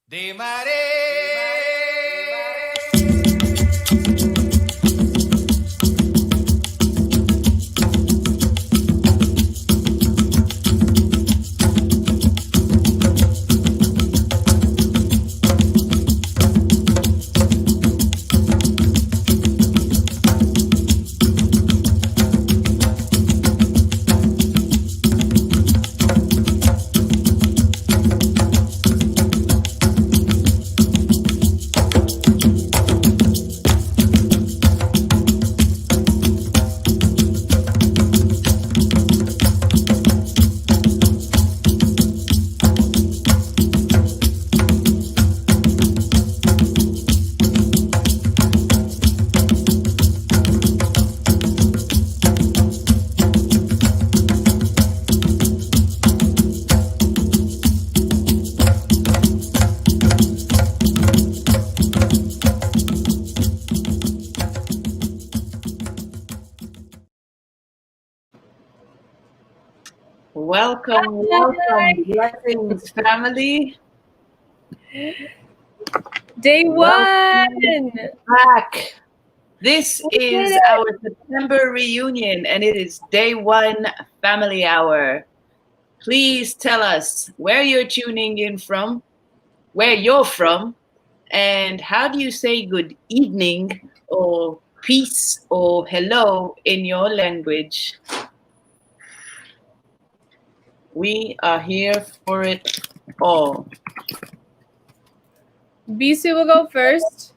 De mare. Welcome, blessings, family. Day one. Back. This is our September reunion, and it is day one family hour. Please tell us where you're tuning in from, where you're from, and how do you say good evening or peace or hello in your language. We are here for it all. Bisu will go first.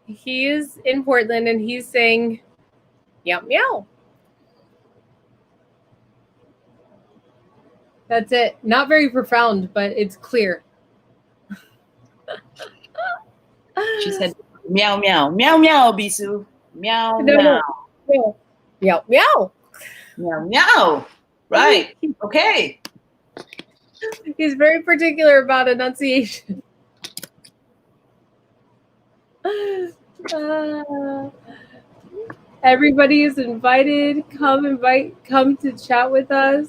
He is in Portland and he's saying meow meow. That's it. Not very profound, but it's clear. She said meow meow meow meow, Bisu. Meow meow. No. Meow meow. Meow meow. Right. Okay. He's very particular about enunciation. Everybody is invited. Come to chat with us.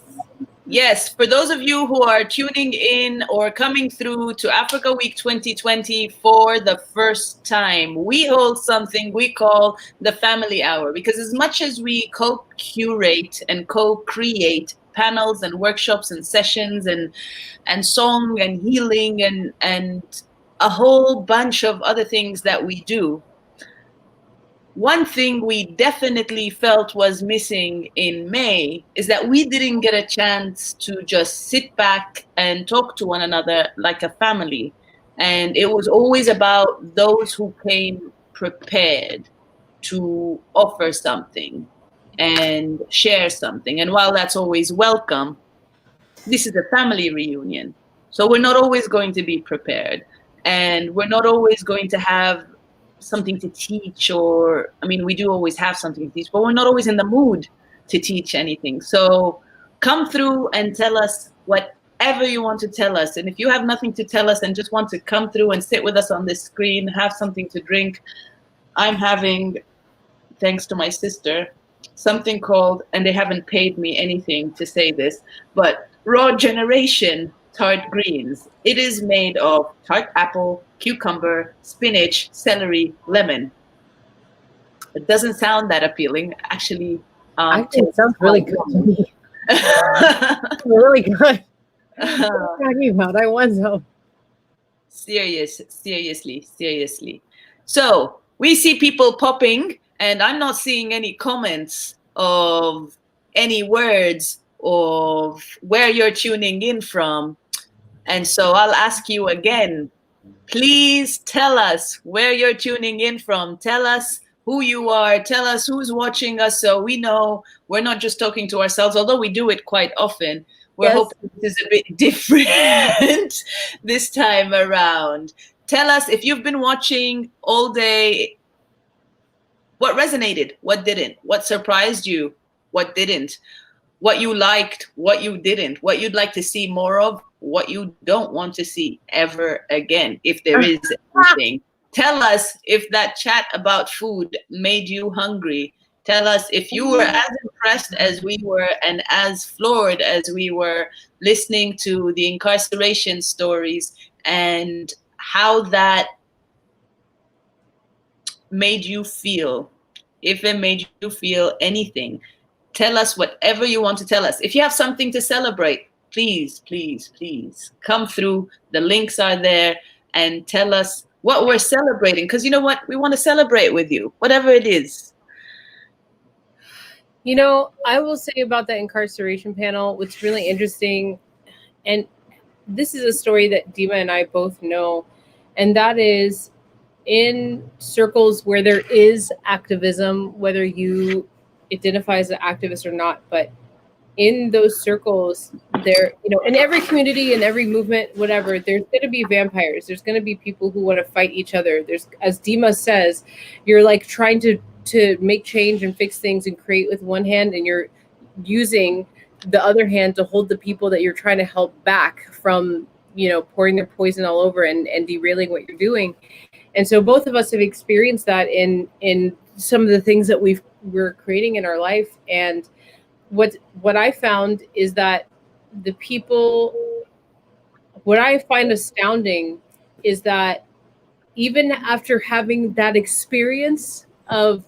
Yes, for those of you who are tuning in or coming through to Africa Week 2020 for the first time, we hold something we call the Family Hour, because as much as we co-curate and co-create panels and workshops and sessions and song and healing and a whole bunch of other things that we do, one thing we definitely felt was missing in May is that we didn't get a chance to just sit back and talk to one another like a family. And it was always about those who came prepared to offer something and share something. And while that's always welcome, this is a family reunion. So we're not always going to be prepared. And we're not always going to have something to teach, or I mean, we do always have something to teach, but we're not always in the mood to teach anything. So come through and tell us whatever you want to tell us. And if you have nothing to tell us and just want to come through and sit with us on this screen, have something to drink, I'm having, thanks to my sister, something called, and they haven't paid me anything to say this, but Raw Generation tart greens. It is made of tart apple, cucumber, spinach, celery, lemon. It doesn't sound that appealing. Actually, it sounds really good to me. Really good. What are you talking about? I want some. Seriously. So we see people popping, and I'm not seeing any comments of any words of where you're tuning in from. And so I'll ask you again, please tell us where you're tuning in from. Tell us who you are. Tell us who's watching us, so we know we're not just talking to ourselves, although we do it quite often. We're hoping this is a bit different this time around. Tell us if you've been watching all day, what resonated, what didn't, what surprised you, what didn't, what you liked, what you didn't, what you'd like to see more of, what you don't want to see ever again, if there is anything. Tell us if that chat about food made you hungry. Tell us if you were as impressed as we were and as floored as we were listening to the incarceration stories and how that made you feel, if it made you feel anything, tell us whatever you want to tell us. If you have something to celebrate, please, please, please come through. The links are there, and tell us what we're celebrating. Because you know what? We want to celebrate with you, whatever it is. You know, I will say about the incarceration panel, what's really interesting, and this is a story that Dima and I both know, and that is in circles where there is activism, whether you identify as an activist or not, but in those circles, there, you know, in every community, in every movement, whatever, there's going to be vampires. There's going to be people who want to fight each other. There's, as Dima says, you're like trying to make change and fix things and create with one hand, and you're using the other hand to hold the people that you're trying to help back from, you know, pouring their poison all over and derailing what you're doing. And so both of us have experienced that in some of the things that we're creating in our life. And what I found is that the people, what I find astounding is that even after having that experience of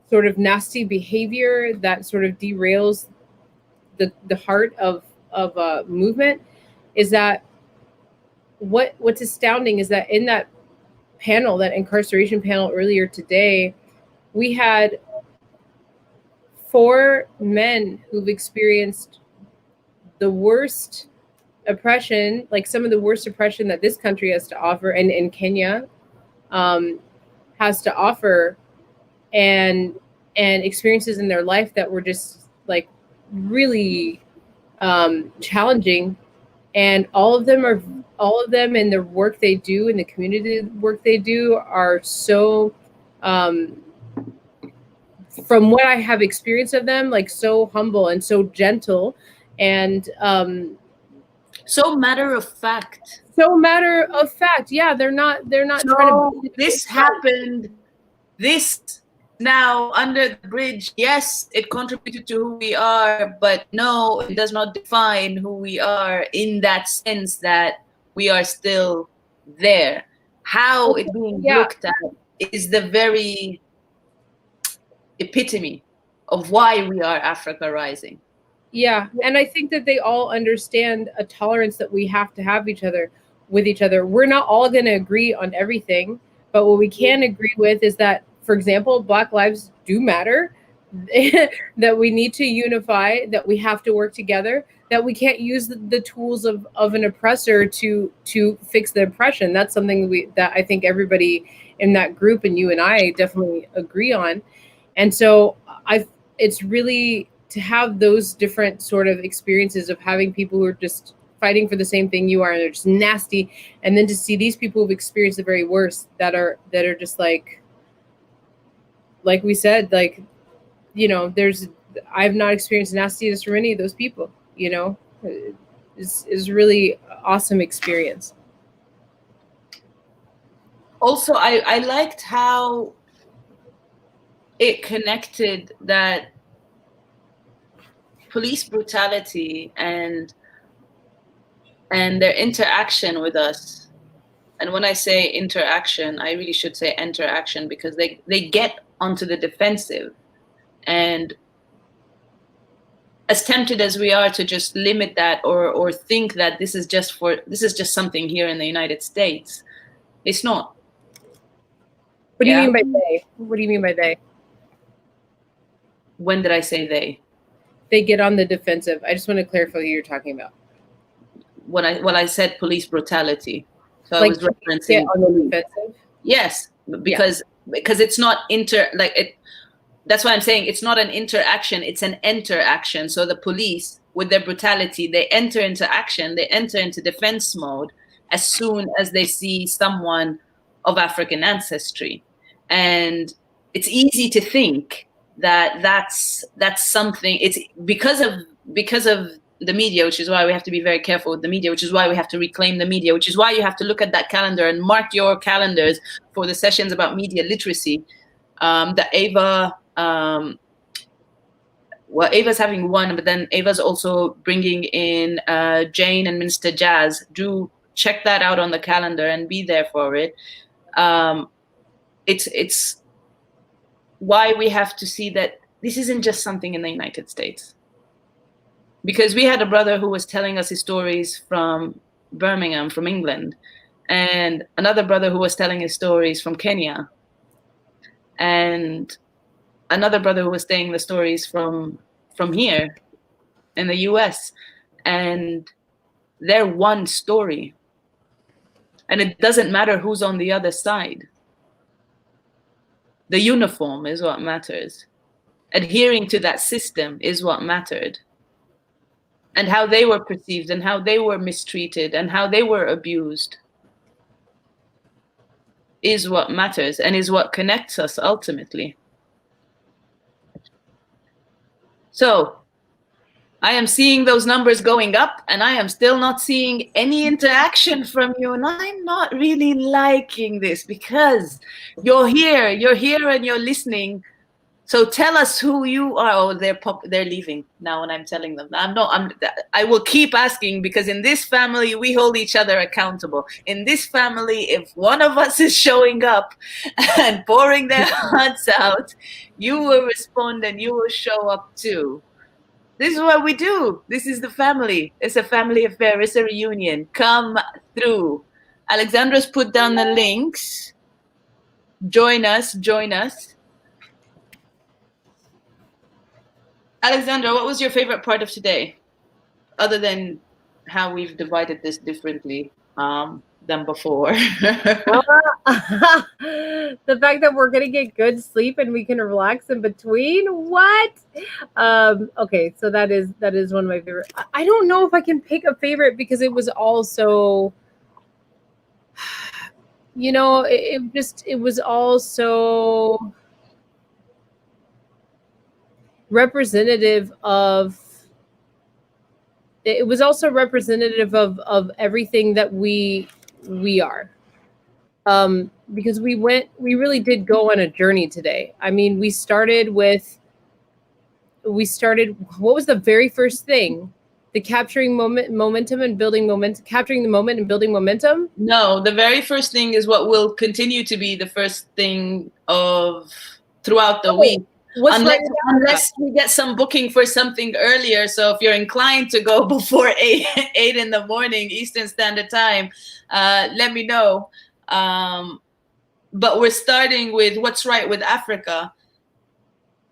sort of nasty behavior that sort of derails the heart of a movement, is that what's astounding is that in that panel, that incarceration panel earlier today, we had 4 men who've experienced the worst oppression, like some of the worst oppression that this country has to offer, and in Kenya has to offer, and experiences in their life that were just like really challenging. And all of them in the work they do, in the community work they do, are so from what I have experienced of them, like so humble and so gentle, and so matter of fact. Yeah, they're not so trying to. This happened. This now under the bridge. Yes, it contributed to who we are, but no, it does not define who we are in that sense that we are still there. How it's being looked at is the very epitome of why we are Africa Rising. Yeah, and I think that they all understand a tolerance that we have to have with each other. We're not all going to agree on everything, but what we can agree with is that, for example, Black lives do matter, that we need to unify, that we have to work together, that we can't use the tools of an oppressor to fix the oppression. That's something that I think everybody in that group, and you and I, definitely agree on. And so it's really to have those different sort of experiences of having people who are just fighting for the same thing you are, and they're just nasty, and then to see these people who've experienced the very worst that are just like we said, like, you know, I've not experienced nastiness from any of those people, you know. Is really awesome experience. Also, I liked how it connected that police brutality and their interaction with us. And when I say interaction, I really should say interaction, because they get onto the defensive. And as tempted as we are to just limit that or think that this is just something here in the United States, it's not. What do you mean by they? What do you mean by they? When did I say they? They get on the defensive. I just want to clarify what you're talking about. When I said police brutality, so like, I was referencing get on the defensive. Yes, because it's not that's why I'm saying it's not an interaction, it's an interaction. So the police, with their brutality, they enter into action, they enter into defense mode as soon as they see someone of African ancestry. And it's easy to think that that's something. It's because of the media, which is why we have to be very careful with the media, which is why we have to reclaim the media, which is why you have to look at that calendar and mark your calendars for the sessions about media literacy that Ava well, Ava's having one, but then Ava's also bringing in Jane and Mr. Jazz. Do check that out on the calendar and be there for it. It's why we have to see that this isn't just something in the United States. Because we had a brother who was telling us his stories from Birmingham, from England, and another brother who was telling his stories from Kenya, and another brother who was saying the stories from here in the US, and they're one story. And it doesn't matter who's on the other side. The uniform is what matters. Adhering to that system is what mattered. And how they were perceived and how they were mistreated and how they were abused is what matters and is what connects us ultimately. So I am seeing those numbers going up, and I am still not seeing any interaction from you. And I'm not really liking this, because you're here and you're listening. So tell us who you are. Oh, they're leaving now when I'm telling them. I will keep asking, because in this family, we hold each other accountable. In this family, if one of us is showing up and pouring their hearts out, you will respond and you will show up too. This is what we do. This is the family. It's a family affair. It's a reunion. Come through. Alexandra's put down the links. Join us. Join us. Alexandra, what was your favorite part of today? Other than how we've divided this differently than before. The fact that we're gonna get good sleep and we can relax in between. What? Okay, so that is one of my favorite. I don't know if I can pick a favorite, because it was all so, you know, it was all so representative of, it was also representative of everything that we are, because we really did go on a journey today. I mean, we started, what was the very first thing? The capturing momentum and building momentum, capturing the moment and building momentum. No, the very first thing is what will continue to be the first thing of throughout the week. Unless we get some booking for something earlier. So if you're inclined to go before 8 in the morning Eastern Standard Time, let me know. But we're starting with What's Right with Africa.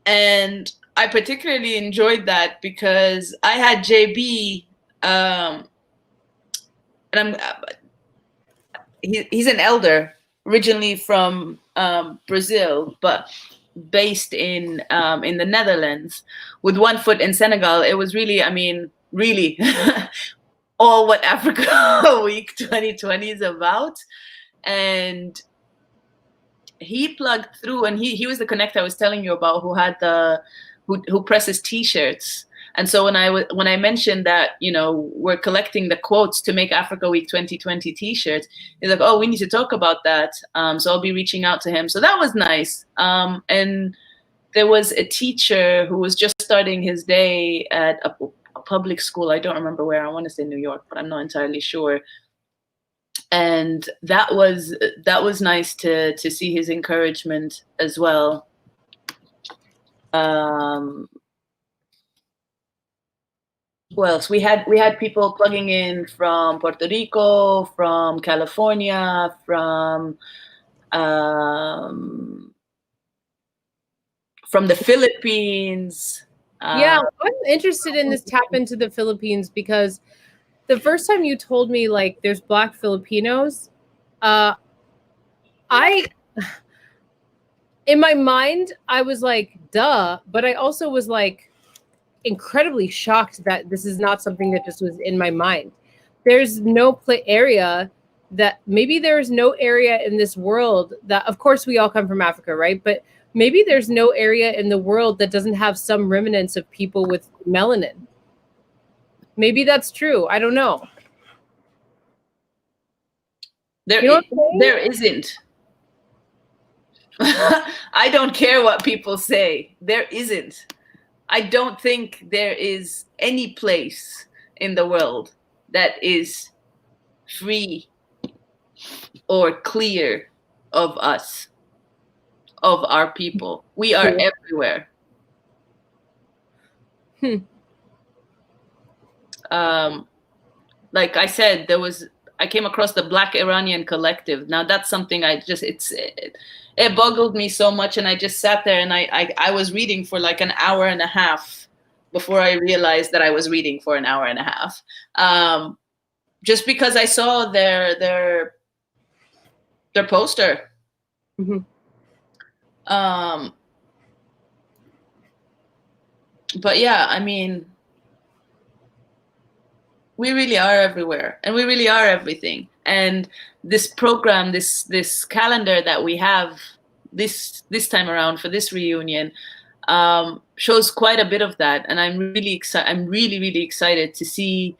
And I particularly enjoyed that because I had JB, and he's an elder, originally from Brazil, but based in the Netherlands, with one foot in Senegal. It was really, I mean, really all what Africa Week 2020 is about. And he plugged through, and he was the connect I was telling you about, who had who presses T-shirts. And so when I mentioned that, you know, we're collecting the quotes to make Africa Week 2020 T-shirts, he's like, oh, we need to talk about that. So I'll be reaching out to him. So that was nice. And there was a teacher who was just starting his day at a public school. I don't remember where. I want to say New York, but I'm not entirely sure. And that was nice to see his encouragement as well. Who else? We had people plugging in from Puerto Rico, from California, from the Philippines. Yeah, I'm interested in this tap into the Philippines, because the first time you told me, like, there's Black Filipinos, in my mind, I was like, duh. But I also was like incredibly shocked that this is not something that just was in my mind. There's no area that, maybe there's no area in this world that, of course, we all come from Africa, right? But maybe there's no area in the world that doesn't have some remnants of people with melanin. Maybe that's true. I don't know. There isn't. I don't care what people say. There isn't. I don't think there is any place in the world that is free or clear of us, of our people. We are True. everywhere. Like I said, I came across the Black Iranian Collective. Now that's something it boggled me so much, and I just sat there and I was reading for like an hour and a half before I realized that I was reading for an hour and a half. Just because I saw their poster. Mm-hmm. But yeah, I mean, we really are everywhere, and we really are everything. And this program, this calendar that we have this time around for this reunion, shows quite a bit of that. And I'm really excited. I'm really excited to see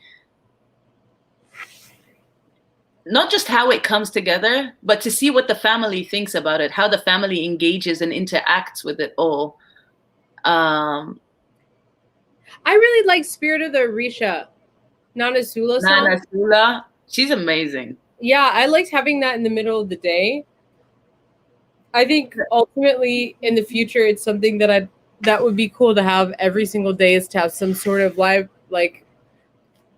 not just how it comes together, but to see what the family thinks about it, how the family engages and interacts with it all. I really like Spirit of the Orisha, Nana Sula song. Nana Sula, she's amazing. Yeah, I liked having that in the middle of the day. I think ultimately in the future, it's something that would be cool to have every single day, is to have some sort of live, like,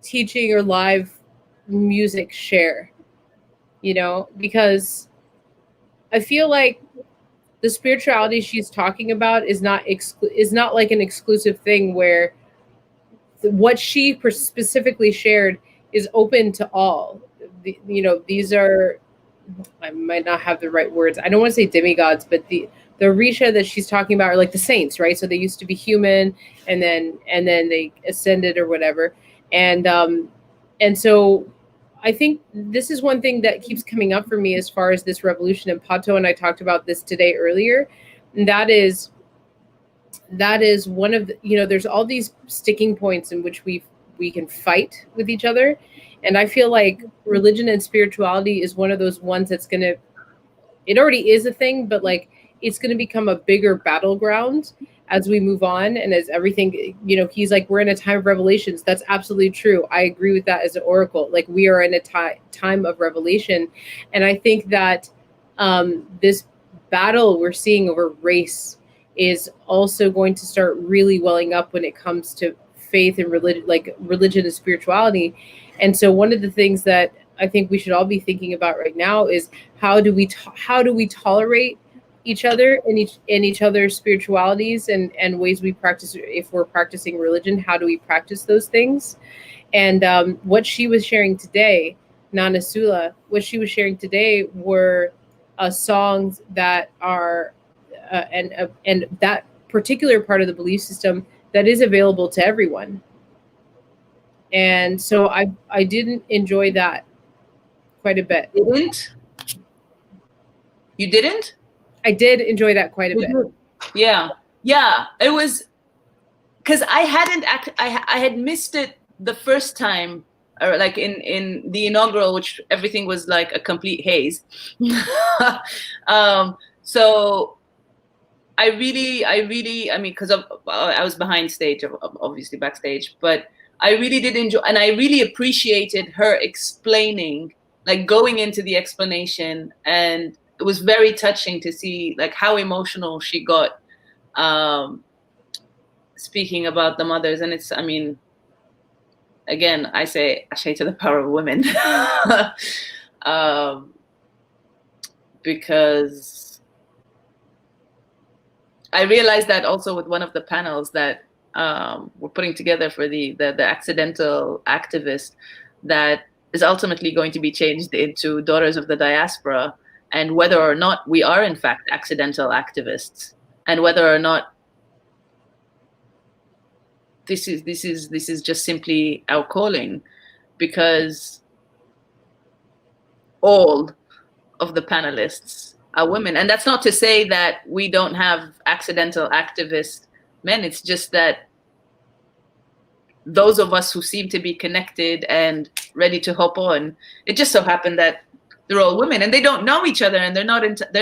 teaching or live music share, because I feel like the spirituality she's talking about is not like an exclusive thing where what she specifically shared is open to all. These are, I might not have the right words. I don't want to say demigods, but the Orisha that she's talking about are like the saints, right? So they used to be human, and then they ascended or whatever. And so I think this is one thing that keeps coming up for me as far as this revolution. And Pato and I talked about this today earlier. And that is one of the, there's all these sticking points in which we can fight with each other. And I feel like religion and spirituality is one of those ones that's it already is a thing, but like it's going to become a bigger battleground as we move on. And as everything, he's like, we're in a time of revelations. That's absolutely true. I agree with that as an oracle. Like, we are in a time of revelation. And I think that this battle we're seeing over race is also going to start really welling up when it comes to faith and religion and spirituality. And so one of the things that I think we should all be thinking about right now is how do we tolerate each other and each other's spiritualities and ways we practice. If we're practicing religion, how do we practice those things? And what she was sharing today, Nana Sula, what she was sharing today were songs that are and that particular part of the belief system that is available to everyone. And so I didn't enjoy that quite a bit. You didn't? I did enjoy that quite a bit. Yeah. It was because I had missed it the first time, or like in the inaugural, which everything was like a complete haze. So I mean, because I was behind stage, obviously backstage, but I really did enjoy, and I really appreciated her explaining, like going into the explanation, and it was very touching to see like how emotional she got, speaking about the mothers. And it's, I mean, again, I say ashe to the power of women, because I realized that also with one of the panels that we're putting together for the accidental activist that is ultimately going to be changed into Daughters of the Diaspora, and whether or not we are in fact accidental activists, and whether or not this is just simply our calling, because all of the panelists are women. And that's not to say that we don't have accidental activist men. It's just that those of us who seem to be connected and ready to hop on, it just so happened that they're all women, and they don't know each other, and they're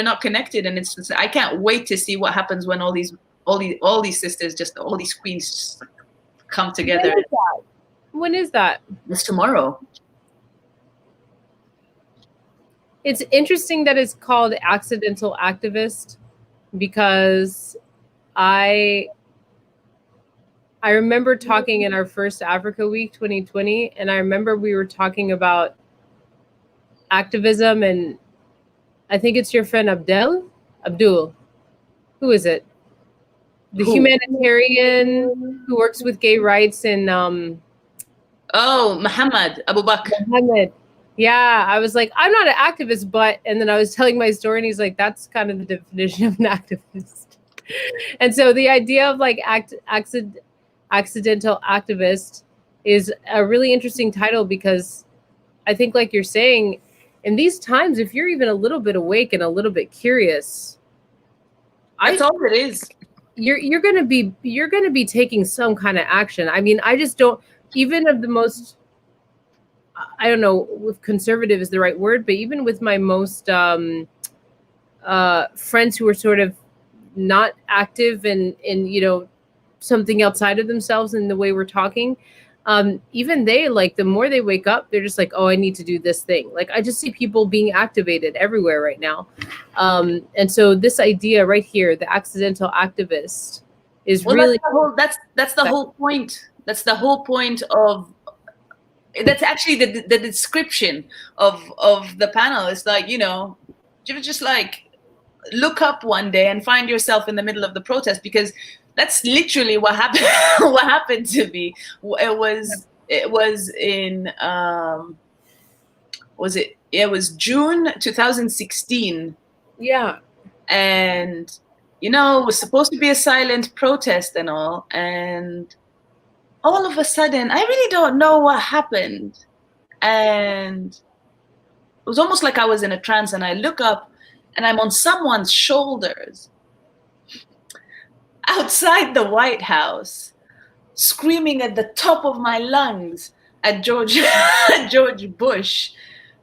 not connected. And it's just, I can't wait to see what happens when all these all these sisters, just all these queens just come together. When is that? It's tomorrow. It's interesting that it's called Accidental Activist, because I remember talking in our first Africa Week 2020, and I remember we were talking about activism, and I think it's your friend Abdul. Who is it? The humanitarian who works with gay rights in Oh, Muhammad Abu Bakr. Muhammad. Yeah, I was like, I'm not an activist, but, and then I was telling my story, and he's like, that's kind of the definition of an activist. And so the idea of like accidental activist is a really interesting title, because I think, like you're saying, in these times, if you're even a little bit awake and a little bit curious, that's all it is. You're gonna be taking some kind of action. I mean, I just don't, even of the most, I don't know if conservative is the right word, but even with my most friends who are sort of not active in something outside of themselves in the way we're talking, even they, like, the more they wake up, they're just like, oh, I need to do this thing. Like, I just see people being activated everywhere right now. And so this idea right here, the accidental activist, is really that's the whole point. That's the whole point of, that's actually the description of the panel. It's like, just like look up one day and find yourself in the middle of the protest, because that's literally what happened. What happened to me. It was in it was June 2016. Yeah. And it was supposed to be a silent protest and all, and all of a sudden, I really don't know what happened. And it was almost like I was in a trance, and I look up and I'm on someone's shoulders outside the White House, screaming at the top of my lungs at George Bush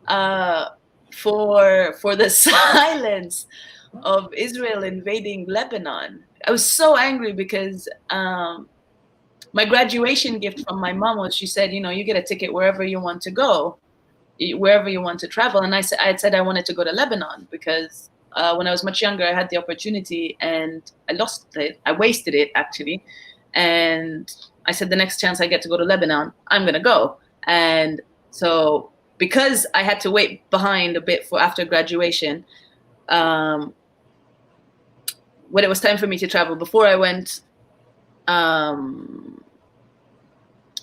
for the silence of Israel invading Lebanon. I was so angry because my graduation gift from my mom was, she said, you get a ticket wherever you want to go, wherever you want to travel. And I said I wanted to go to Lebanon because when I was much younger, I had the opportunity and I lost it. I wasted it, actually. And I said, the next chance I get to go to Lebanon, I'm going to go. And so because I had to wait behind a bit for after graduation, when it was time for me to travel, before I went,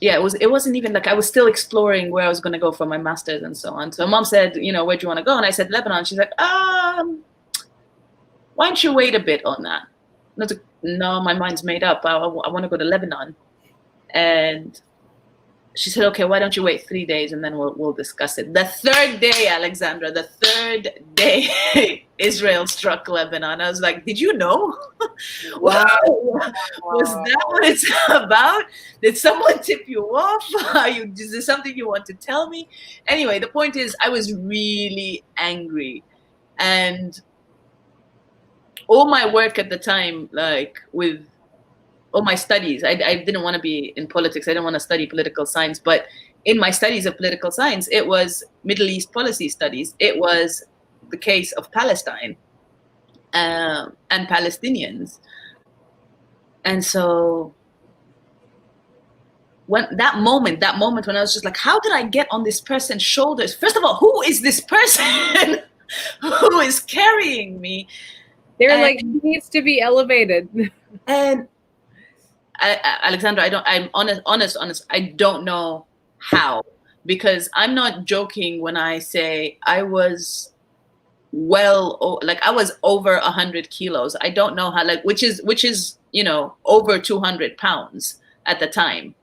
it wasn't even like, I was still exploring where I was going to go for my master's and so on. So mom said, where do you want to go? And I said, Lebanon. She's like, why don't you wait a bit on that? No, my mind's made up. I want to go to Lebanon. And she said, okay, why don't you wait 3 days and then we'll discuss it. The third day, Alexandra, the third day, Israel struck Lebanon. I was like, did you know? Wow. Was that what it's about? Did someone tip you off? Is there something you want to tell me? Anyway, the point is, I was really angry. And all my work at the time, like with all my studies, I didn't want to be in politics. I didn't want to study political science. But in my studies of political science, it was Middle East policy studies. It was the case of Palestine and Palestinians. And so when that moment when I was just like, how did I get on this person's shoulders? First of all, who is this person who is carrying me? They're like, he needs to be elevated. And Alexandra, I'm honest. I don't know how, because I'm not joking when I say I was I was over 100 kilos. I don't know how, which is, over 200 pounds at the time.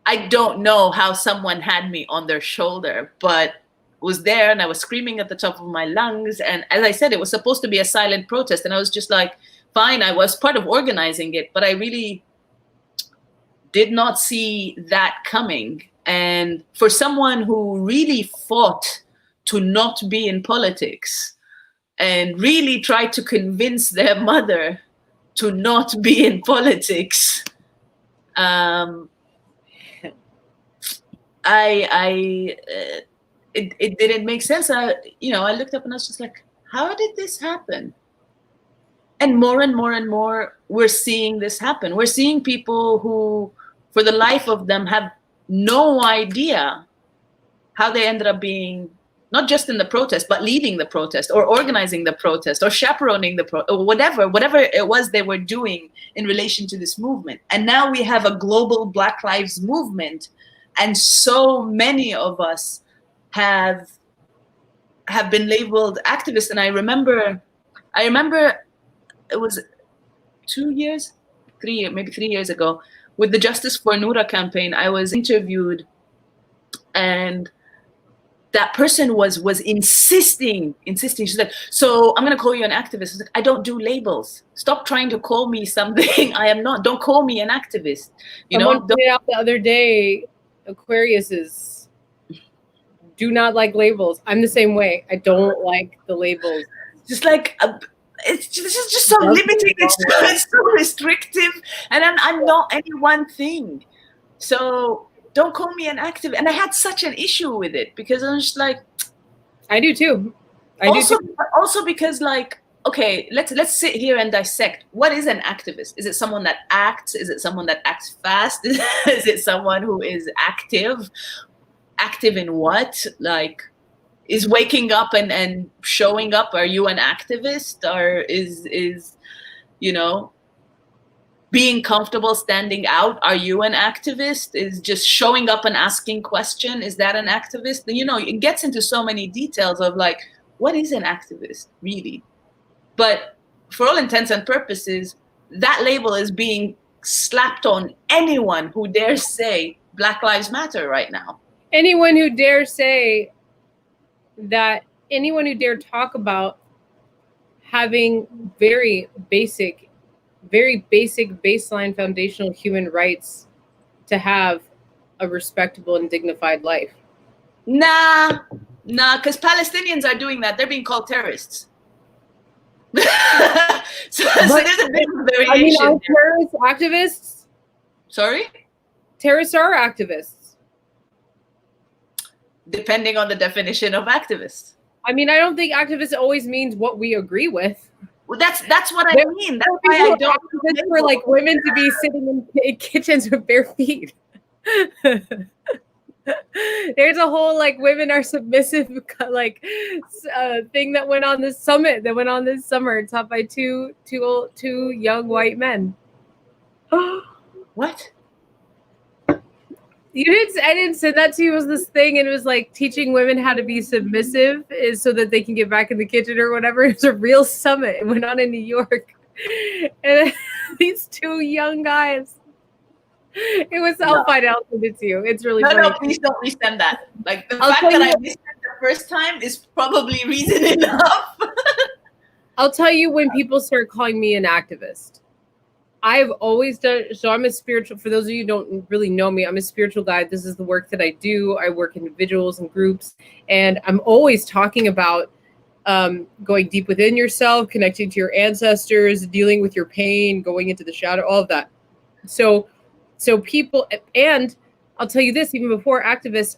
I don't know how someone had me on their shoulder, but was there, and I was screaming at the top of my lungs. And as I said, it was supposed to be a silent protest. And I was just like, fine, I was part of organizing it, but I really did not see that coming. And for someone who really fought to not be in politics and really tried to convince their mother to not be in politics, it didn't make sense. I looked up and I was just like, how did this happen? And more, we're seeing this happen. We're seeing people who, for the life of them, have no idea how they ended up being not just in the protest, but leading the protest or organizing the protest or chaperoning the or whatever it was they were doing in relation to this movement. And now we have a global Black Lives Movement, and so many of us have been labeled activists. And I remember it was 3 years ago, with the Justice for Noura campaign. I was interviewed, and that person was insisting. She's like, so I'm going to call you an activist. I was like, I don't do labels. Stop trying to call me something I am not. Don't call me an activist. Someone pointed out the other day, Aquariuses do not like labels. I'm the same way. I don't like the labels. Just like, this is just so limiting. It's so restrictive. And I'm not any one thing. So don't call me an activist. And I had such an issue with it because I was just like, I do too. Also because, like, okay, let's sit here and dissect. What is an activist? Is it someone that acts? Is it someone that acts fast? Is it someone who is active? Active in what? Like, is waking up and showing up, are you an activist? Or is being comfortable standing out, are you an activist? Is just showing up and asking question, is that an activist? It gets into so many details of, like, what is an activist really? But for all intents and purposes, that label is being slapped on anyone who dares say Black Lives Matter right now. Anyone who dares say that, anyone who dare talk about having very basic baseline foundational human rights to have a respectable and dignified life. Nah, because Palestinians are doing that. They're being called terrorists. so there's a bit of variation. I mean, are terrorists activists? Sorry? Terrorists are activists. Depending on the definition of activists. I mean, I don't think activist always means what we agree with. Well, that's what I mean. That's why I don't. It's for, like, women to be sitting in kitchens with bare feet. There's a whole, like, women are submissive, like, thing that went on this summit this summer, taught by two young white men. What? I didn't send that to you. It was this thing, and it was like teaching women how to be submissive is so that they can get back in the kitchen or whatever. It's a real summit. It went on in New York, and these two young guys. It was. I'll find out. I'll send it to you. It's really funny. No, please don't resend that. Like, the fact that I missed it the first time is probably reason enough. I'll tell you when people start calling me an activist. I've always done, so I'm a spiritual, for those of you who don't really know me, I'm a spiritual guide. This is the work that I do. I work individuals and groups, and I'm always talking about going deep within yourself, connecting to your ancestors, dealing with your pain, going into the shadow, all of that. So people, and I'll tell you this, even before activists,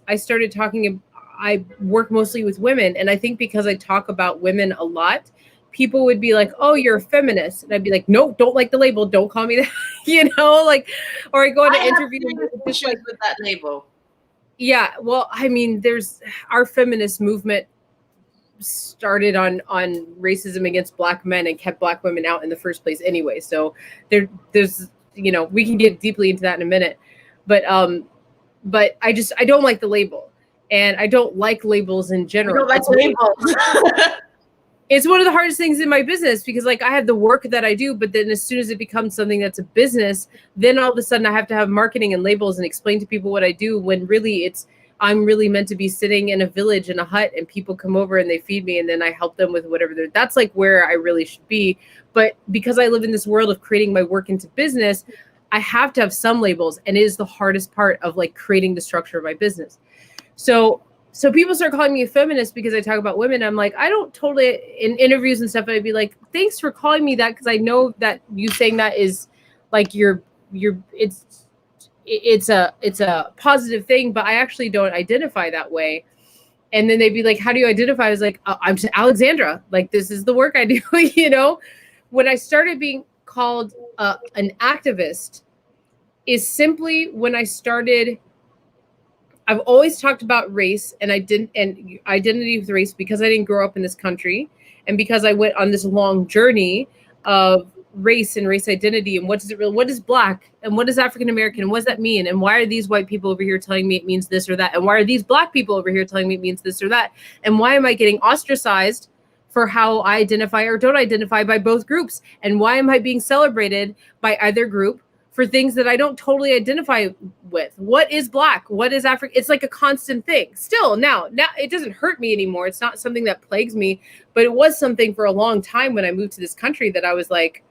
I work mostly with women. And I think because I talk about women a lot, people would be like, oh, you're a feminist. And I'd be like, no, don't like the label. Don't call me that, like, or I go on an interview with that label. Yeah. Well, I mean, our feminist movement started on racism against Black men and kept Black women out in the first place anyway. So there's, we can get deeply into that in a minute, but I don't like the label, and I don't like labels in general. I don't like labels. It's one of the hardest things in my business because, like, I have the work that I do, but then as soon as it becomes something that's a business, then all of a sudden I have to have marketing and labels and explain to people what I do, when really I'm really meant to be sitting in a village in a hut, and people come over and they feed me, and then I help them with whatever that's like where I really should be. But because I live in this world of creating my work into business, I have to have some labels, and it is the hardest part of, like, creating the structure of my business. So so people start calling me a feminist because I talk about women. I'm like, I don't totally, in interviews and stuff, I'd be like, thanks for calling me that, because I know that you saying that is like it's a positive thing, but I actually don't identify that way. And then they'd be like, how do you identify? I was like, I'm Alexandra. Like, this is the work I do, you know? When I started being called an activist is simply when I started. I've always talked about race and identity with race because I didn't grow up in this country, and because I went on this long journey of race and race identity and what is Black and what is African American and what does that mean, and why are these white people over here telling me it means this or that, and why are these Black people over here telling me it means this or that, and why am I getting ostracized for how I identify or don't identify by both groups, and why am I being celebrated by either group for things that I don't totally identify with? What is Black? What is African? It's like a constant thing. Still, now it doesn't hurt me anymore. It's not something that plagues me, but it was something for a long time when I moved to this country that I was like,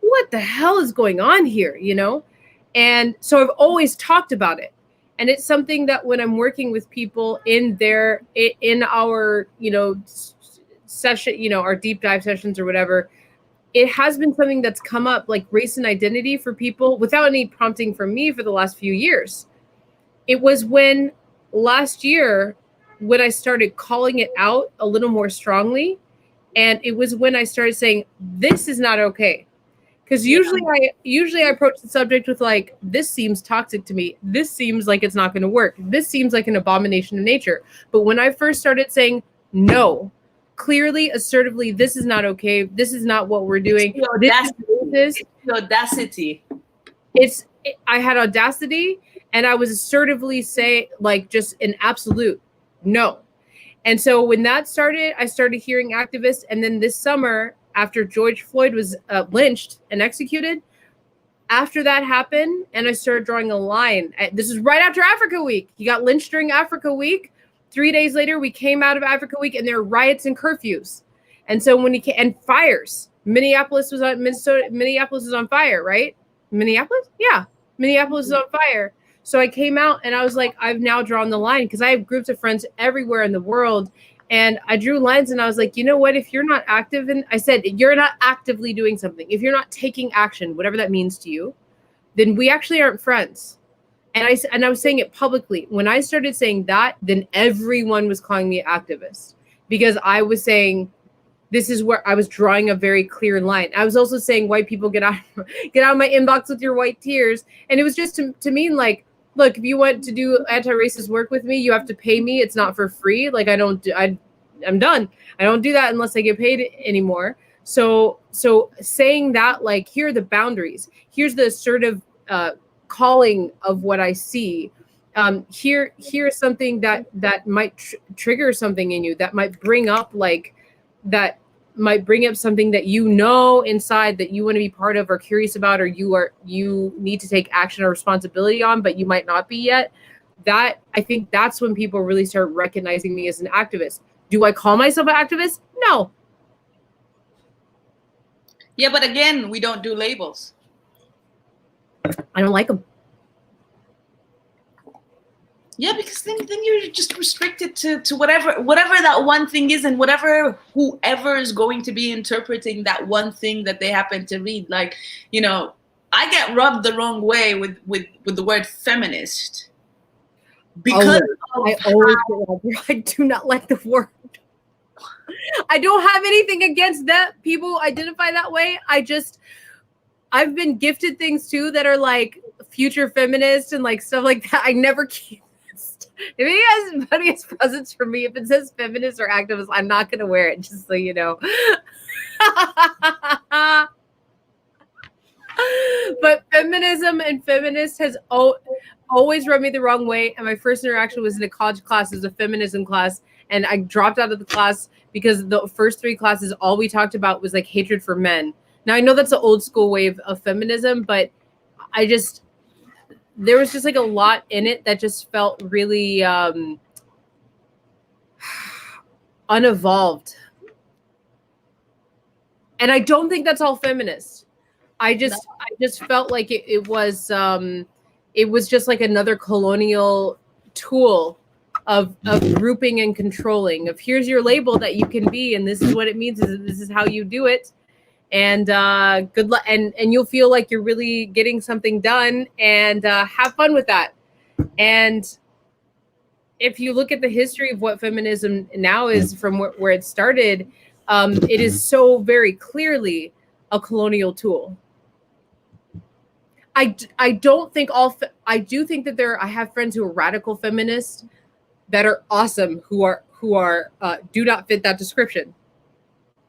what the hell is going on here, you know? And so I've always talked about it. And it's something that when I'm working with people in our, you know, session, you know, our deep dive sessions or whatever, it has been something that's come up, like race and identity for people without any prompting from me for the last few years. It was when last year when I started calling it out a little more strongly. And it was when I started saying, this is not okay. Because usually I approach the subject with like, this seems toxic to me. This seems like it's not going to work. This seems like an abomination of nature. But when I first started saying, no, clearly, assertively, this is not okay. This is not what we're doing. It's the audacity. I had audacity, and I was assertively say, like, just an absolute no. And so when that started, I started hearing activists. And then this summer, after George Floyd was lynched and executed, after that happened, and I started drawing a line. This is right after Africa Week. He got lynched during Africa Week. 3 days later, we came out of Africa Week, and there were riots and curfews. And so when he came, and fires, Minneapolis was on fire, right? Minneapolis? Yeah. Minneapolis is on fire. So I came out and I was like, I've now drawn the line, because I have groups of friends everywhere in the world. And I drew lines and I was like, you know what? If you're not active, and I said, you're not actively doing something, if you're not taking action, whatever that means to you, then we actually aren't friends. And I was saying it publicly. When I started saying that, then everyone was calling me an activist, because I was saying, this is where I was drawing a very clear line. I was also saying, white people, get out of my inbox with your white tears. And it was just to mean like, look, if you want to do anti-racist work with me, you have to pay me. It's not for free. Like I'm done. I don't do that unless I get paid anymore. So saying that, like, here are the boundaries. Here's the assertive calling of what I see. Here's something that might trigger something in you, that might bring up something that you know inside that you want to be part of or curious about, or you need to take action or responsibility on, but you might not be yet. That, I think that's when people really start recognizing me as an activist. Do I call myself an activist? No. Yeah, but again, we don't do labels. I don't like them. Yeah, because then you're just restricted to whatever that one thing is, and whoever is going to be interpreting that one thing that they happen to read. Like, you know, I get rubbed the wrong way with the word feminist, because I do not like the word. I don't have anything against that. People identify that way. I've been gifted things too that are like future feminist and like stuff like that. I never keep. If anybody has presents for me, if it says feminist or activist, I'm not going to wear it, just so you know. But feminism and feminist has always rubbed me the wrong way. And my first interaction was in a college class. It was a feminism class. And I dropped out of the class because the first 3 classes, all we talked about was like hatred for men. Now, I know that's an old school way of feminism, but there was just like a lot in it that just felt really unevolved. And I don't think that's all feminist. I just felt like it was just like another colonial tool grouping and controlling, of here's your label that you can be, and this is what it means, this is how you do it, and good luck, and you'll feel like you're really getting something done, and have fun with that. And if you look at the history of what feminism now is, from where it started, it is so very clearly a colonial tool. I don't think I do think that I have friends who are radical feminists that are awesome, who are do not fit that description.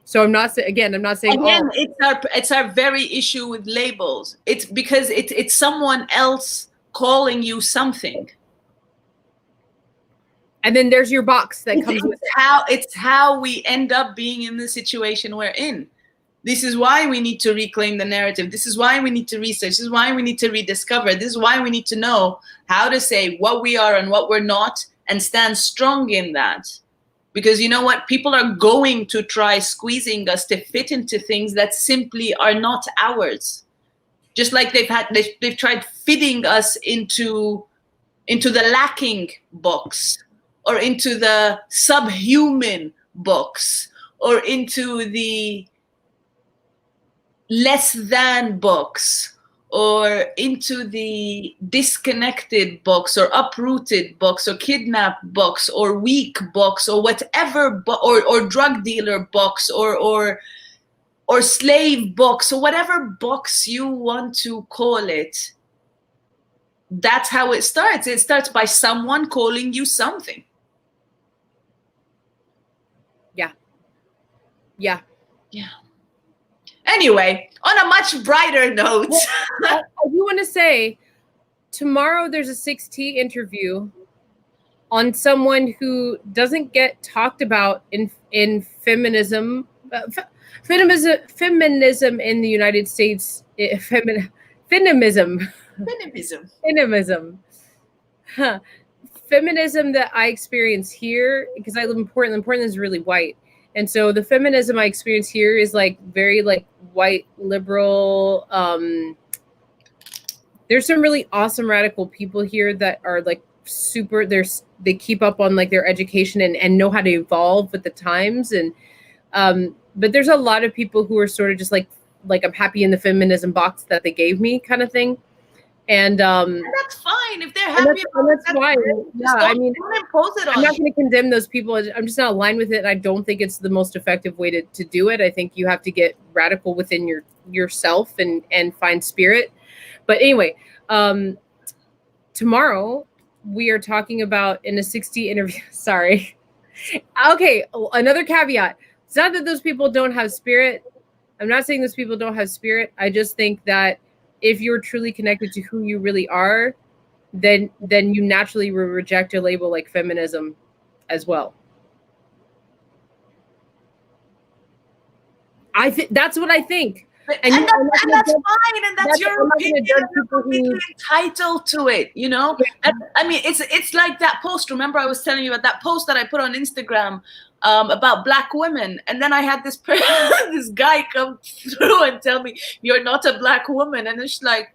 So I'm not saying again, it's our very issue with labels. It's because it's someone else calling you something. And then there's your box that comes with it. It's how we end up being in the situation we're in. This is why we need to reclaim the narrative. This is why we need to research. This is why we need to rediscover. This is why we need to know how to say what we are and what we're not, and stand strong in that. Because you know what? People are going to try squeezing us to fit into things that simply are not ours. Just like they've tried fitting us into the lacking box, or into the subhuman box, or into the less than box, or into the disconnected box, or uprooted box, or kidnapped box, or weak box, or whatever, or drug dealer box, or slave box, or whatever box you want to call it. That's how it starts. It starts by someone calling you something. Yeah. Anyway, on a much brighter note. I do want to say, tomorrow there's a 6T interview on someone who doesn't get talked about in feminism. Feminism in the United States. Feminism. Huh. Feminism that I experience here, because I live in Portland. Portland is really white. And so the feminism I experience here is like very like white liberal. There's some really awesome radical people here that are like super. They keep up on like their education and know how to evolve with the times. And but there's a lot of people who are sort of just like I'm happy in the feminism box that they gave me, kind of thing. And that's fine if they're happy. That's fine. Yeah, I mean, don't impose it on I'm not going to condemn those people. I'm just not aligned with it, and I don't think it's the most effective way to do it. I think you have to get radical within yourself and find spirit. But anyway, tomorrow we are talking about in a 6T interview. Sorry. Okay, another caveat. It's not that those people don't have spirit. I'm not saying those people don't have spirit. I just think that if you're truly connected to who you really are, then you naturally will reject a label like feminism as well. I think that's what I think. And that's fine, and that's your opinion. You're entitled to it, you know. Yeah. I mean, it's like that post. Remember, I was telling you about that post that I put on Instagram about Black women, and then I had this this guy come through and tell me, "You're not a Black woman," and it's like,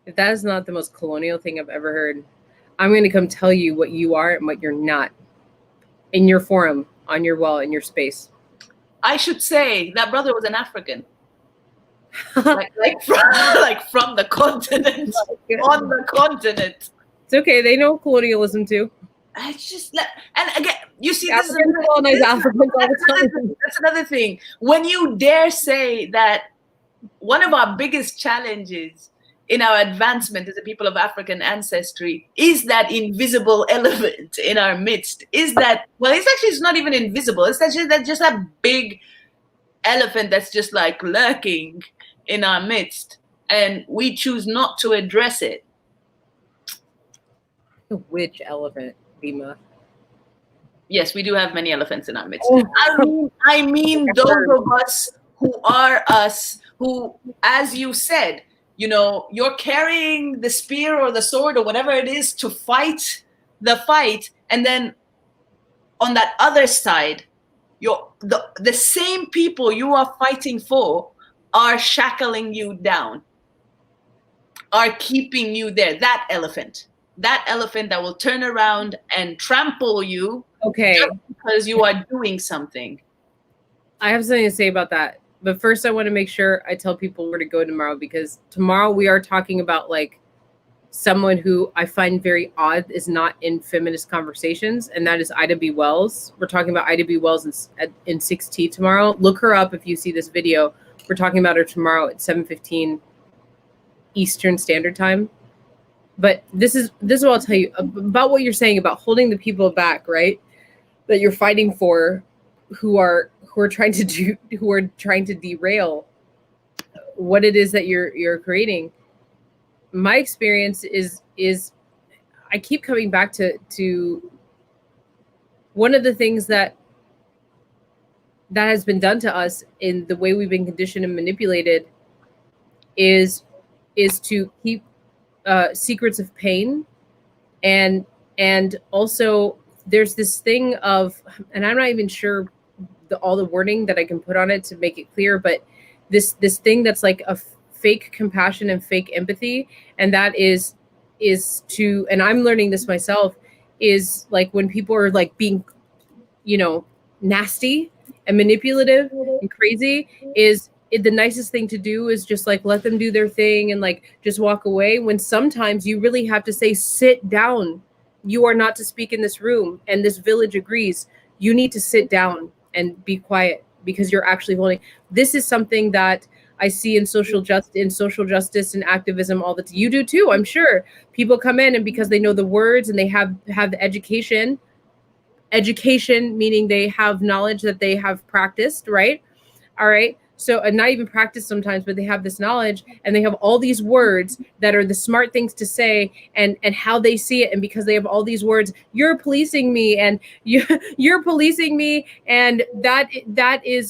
if that is not the most colonial thing I've ever heard, I'm going to come tell you what you are and what you're not in your forum, on your wall, in your space. I should say that brother was an African, like from the continent, on the continent. It's okay. They know colonialism too. I just and again, you see, Africans colonize Africans all the time. That's another thing. When you dare say that one of our biggest challenges in our advancement as a people of African ancestry is that invisible element in our midst, is that, well, it's not even invisible. It's just a big elephant that's just like lurking in our midst, and we choose not to address it. Which elephant, Bima? Yes, we do have many elephants in our midst. I mean those of us who are us, who, as you said, you know, you're carrying the spear or the sword or whatever it is to fight the fight. And then on that other side, the same people you are fighting for are shackling you down, are keeping you there. That elephant, that elephant that will turn around and trample you Okay. just because you are doing something. I have something to say about that. But first, I want to make sure I tell people where to go tomorrow, because tomorrow we are talking about like someone who I find very odd is not in feminist conversations, and that is Ida B. Wells. We're talking about Ida B. Wells in 6T tomorrow. Look her up if you see this video. We're talking about her tomorrow at 7:15 Eastern Standard Time. But this is what I'll tell you about what you're saying about holding the people back, right? That you're fighting for, who are trying to derail what it is that you're creating. My experience is I keep coming back to one of the things that has been done to us in the way we've been conditioned and manipulated is to keep secrets of pain, and also there's this thing of, and I'm not even sure all the wording that I can put on it to make it clear, but this thing that's like a fake compassion and fake empathy, and that is to, and I'm learning this myself, is like when people are like being, nasty and manipulative and crazy, the nicest thing to do is just like let them do their thing and like just walk away, when sometimes you really have to say, sit down, you are not to speak in this room, and this village agrees, you need to sit down and be quiet, because you're actually holding. This is something that I see in social justice and activism all the time. You do too, I'm sure. People come in, and because they know the words and they have the education meaning they have knowledge that they have practiced, right? All right. So, and not even practice sometimes, but they have this knowledge, and they have all these words that are the smart things to say, and how they see it. And because they have all these words, you're policing me, and you're policing me, and that is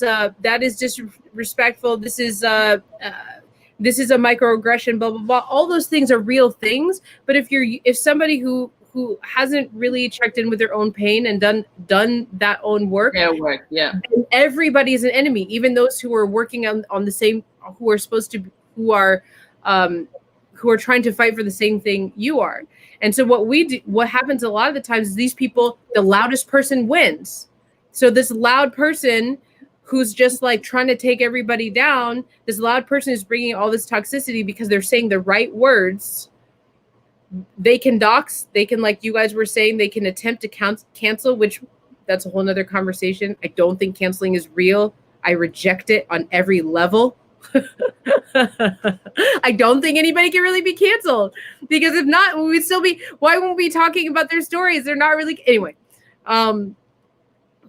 disrespectful. This is a microaggression, blah blah blah. All those things are real things. But if somebody who hasn't really checked in with their own pain and done that own work, yeah. Everybody is an enemy, even those who are working on the same, who are trying to fight for the same thing you are. And so what happens a lot of the times is these people, the loudest person wins. So this loud person who's just like trying to take everybody down, this loud person is bringing all this toxicity because they're saying the right words. They can dox, they can, like you guys were saying, they can attempt to cancel, which that's a whole nother conversation. I don't think canceling is real. I reject it on every level. I don't think anybody can really be canceled, because if not, we would still be, why won't we be talking about their stories? They're not really, anyway.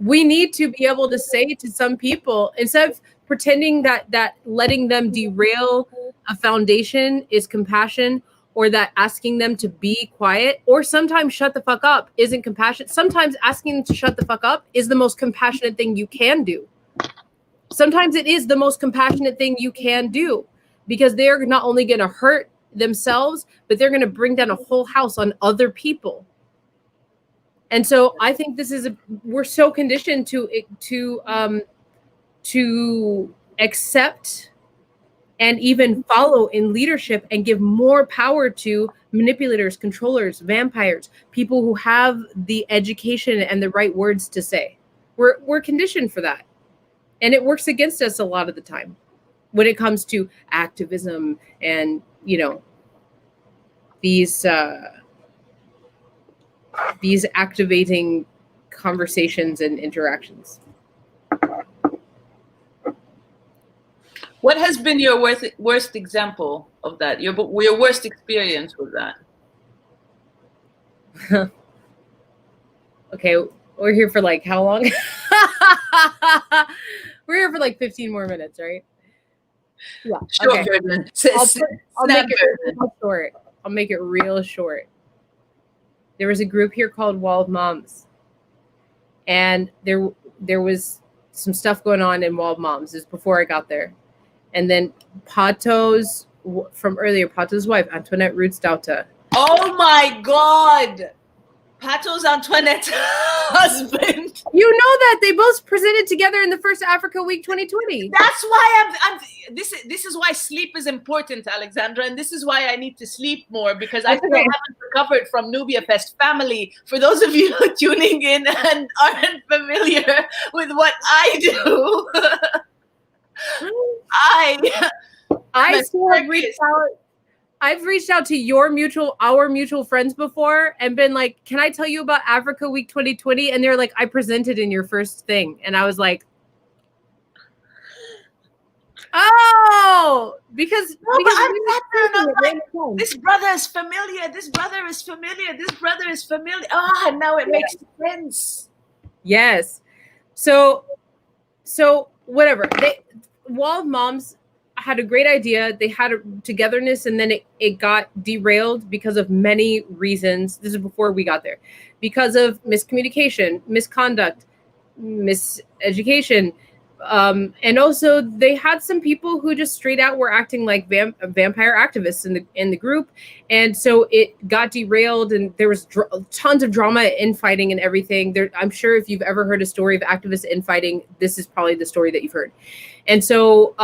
We need to be able to say to some people, instead of pretending that letting them derail a foundation is compassion, or that asking them to be quiet or sometimes shut the fuck up isn't compassion. Sometimes asking them to shut the fuck up is the most compassionate thing you can do. Sometimes it is the most compassionate thing you can do, because they're not only going to hurt themselves, but they're going to bring down a whole house on other people. And so I think we're so conditioned to accept and even follow in leadership and give more power to manipulators, controllers, vampires, people who have the education and the right words to say. We're conditioned for that. And it works against us a lot of the time when it comes to activism and, these activating conversations and interactions. What has been your worst example of that? Your worst experience with that? Okay, we're here for like how long? We're here for like 15 more minutes, right? Yeah. Sure, okay. I'll make it real short. I'll make it real short. There was a group here called Wall of Moms, and there was some stuff going on in Wall of Moms. This was before I got there. And then Pato's wife, Antoinette Roots Dauta. Oh my God! Pato's Antoinette's husband. You know that they both presented together in the first Africa Week 2020. That's why this is why sleep is important, Alexandra, and this is why I need to sleep more, because I still haven't recovered from Nubia Fest. Family, for those of you tuning in and aren't familiar with what I do, I still have reached out. I've reached out to our mutual friends before and been like, can I tell you about Africa Week 2020? And they're like, I presented in your first thing. And I was like, oh, because this brother is familiar. This brother is familiar. This brother is familiar. Ah, now it makes sense. Yes. So whatever. Wall of Moms had a great idea. They had a togetherness, and then it got derailed because of many reasons. This is before we got there. Because of miscommunication, misconduct, miseducation. And also they had some people who just straight out were acting like vampire activists in the group. And so it got derailed, and there was tons of drama, infighting and everything. I'm sure if you've ever heard a story of activists infighting, this is probably the story that you've heard. And so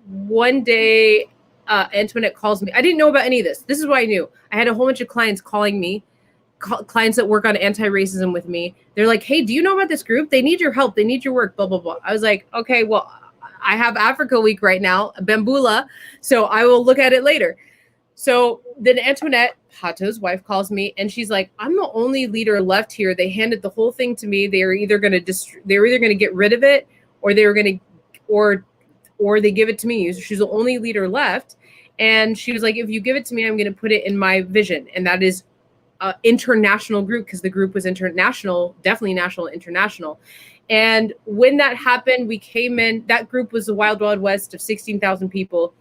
one day, Antoinette calls me. I didn't know about any of this. This is what I knew. I had a whole bunch of clients calling me, clients that work on anti-racism with me. They're like, hey, do you know about this group? They need your help. They need your work, blah, blah, blah. I was like, okay, well, I have Africa Week right now, Bambula, so I will look at it later. So then Antoinette, Pato's wife, calls me, and she's like, I'm the only leader left here. They handed the whole thing to me. They were either going to get rid of it, or they were going to, or they give it to me. She's the only leader left. And she was like, if you give it to me, I'm going to put it in my vision. And that is an international group, because the group was international, definitely national, international. And when that happened, we came in, that group was the Wild Wild West of 16,000 people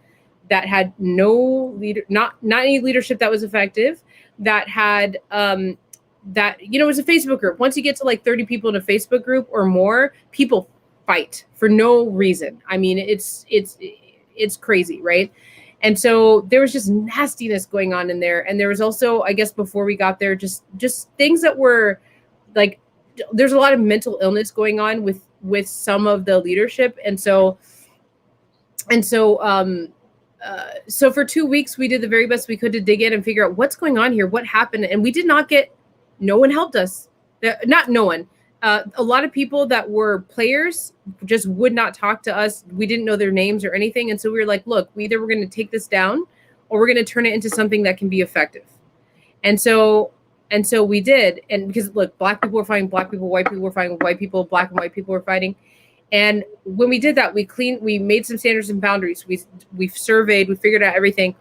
that had no leader, not any leadership that was effective, that had, it was a Facebook group. Once you get to like 30 people in a Facebook group or more, people fight for no reason. I mean, it's crazy, right? And so there was just nastiness going on in there. And there was also, I guess before we got there, just things that were like, there's a lot of mental illness going on with some of the leadership. So for 2 weeks, we did the very best we could to dig in and figure out what's going on here, what happened. And we did not no one helped us. Not no one. A lot of people that were players just would not talk to us. We didn't know their names or anything. And so we were like, look, we're going to take this down, or we're going to turn it into something that can be effective. And so we did. And because look, Black people were fighting Black people, white people were fighting white people, Black and white people were fighting. And when we did that, we made some standards and boundaries. We surveyed, we figured out everything.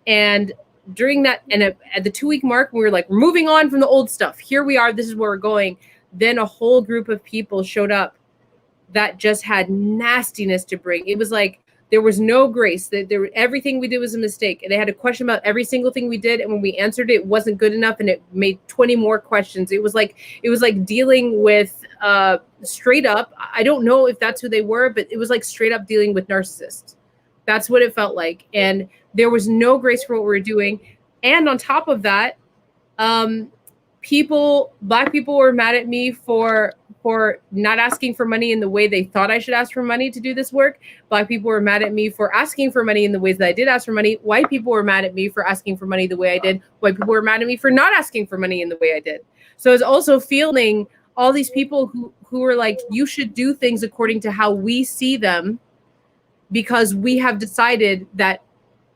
And during that, and at the 2 week mark, we were like, we're moving on from the old stuff. Here we are. This is where we're going. Then a whole group of people showed up that just had nastiness to bring. It was like there was no grace. Everything we did was a mistake. And they had a question about every single thing we did. And when we answered it, it wasn't good enough. And it made 20 more questions. It was like dealing with straight up. I don't know if that's who they were, but it was like straight up dealing with narcissists. That's what it felt like. And there was no grace for what we were doing. And on top of that, Black people were mad at me for not asking for money in the way they thought I should ask for money to do this work. Black people were mad at me for asking for money in the ways that I did ask for money. White people were mad at me for asking for money the way I did. White people were mad at me for not asking for money in the way I did. So it's also feeling all these people who were like, you should do things according to how we see them, because we have decided that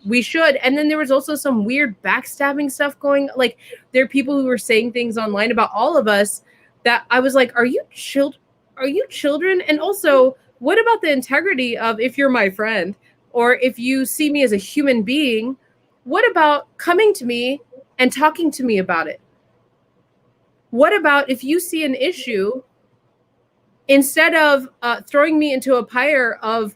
we should. And then there was also some weird backstabbing stuff going. Like, there are people who were saying things online about all of us that I was like, are you children? And also, what about the integrity of, if you're my friend, or if you see me as a human being, what about coming to me and talking to me about it? What about if you see an issue, instead of throwing me into a pyre of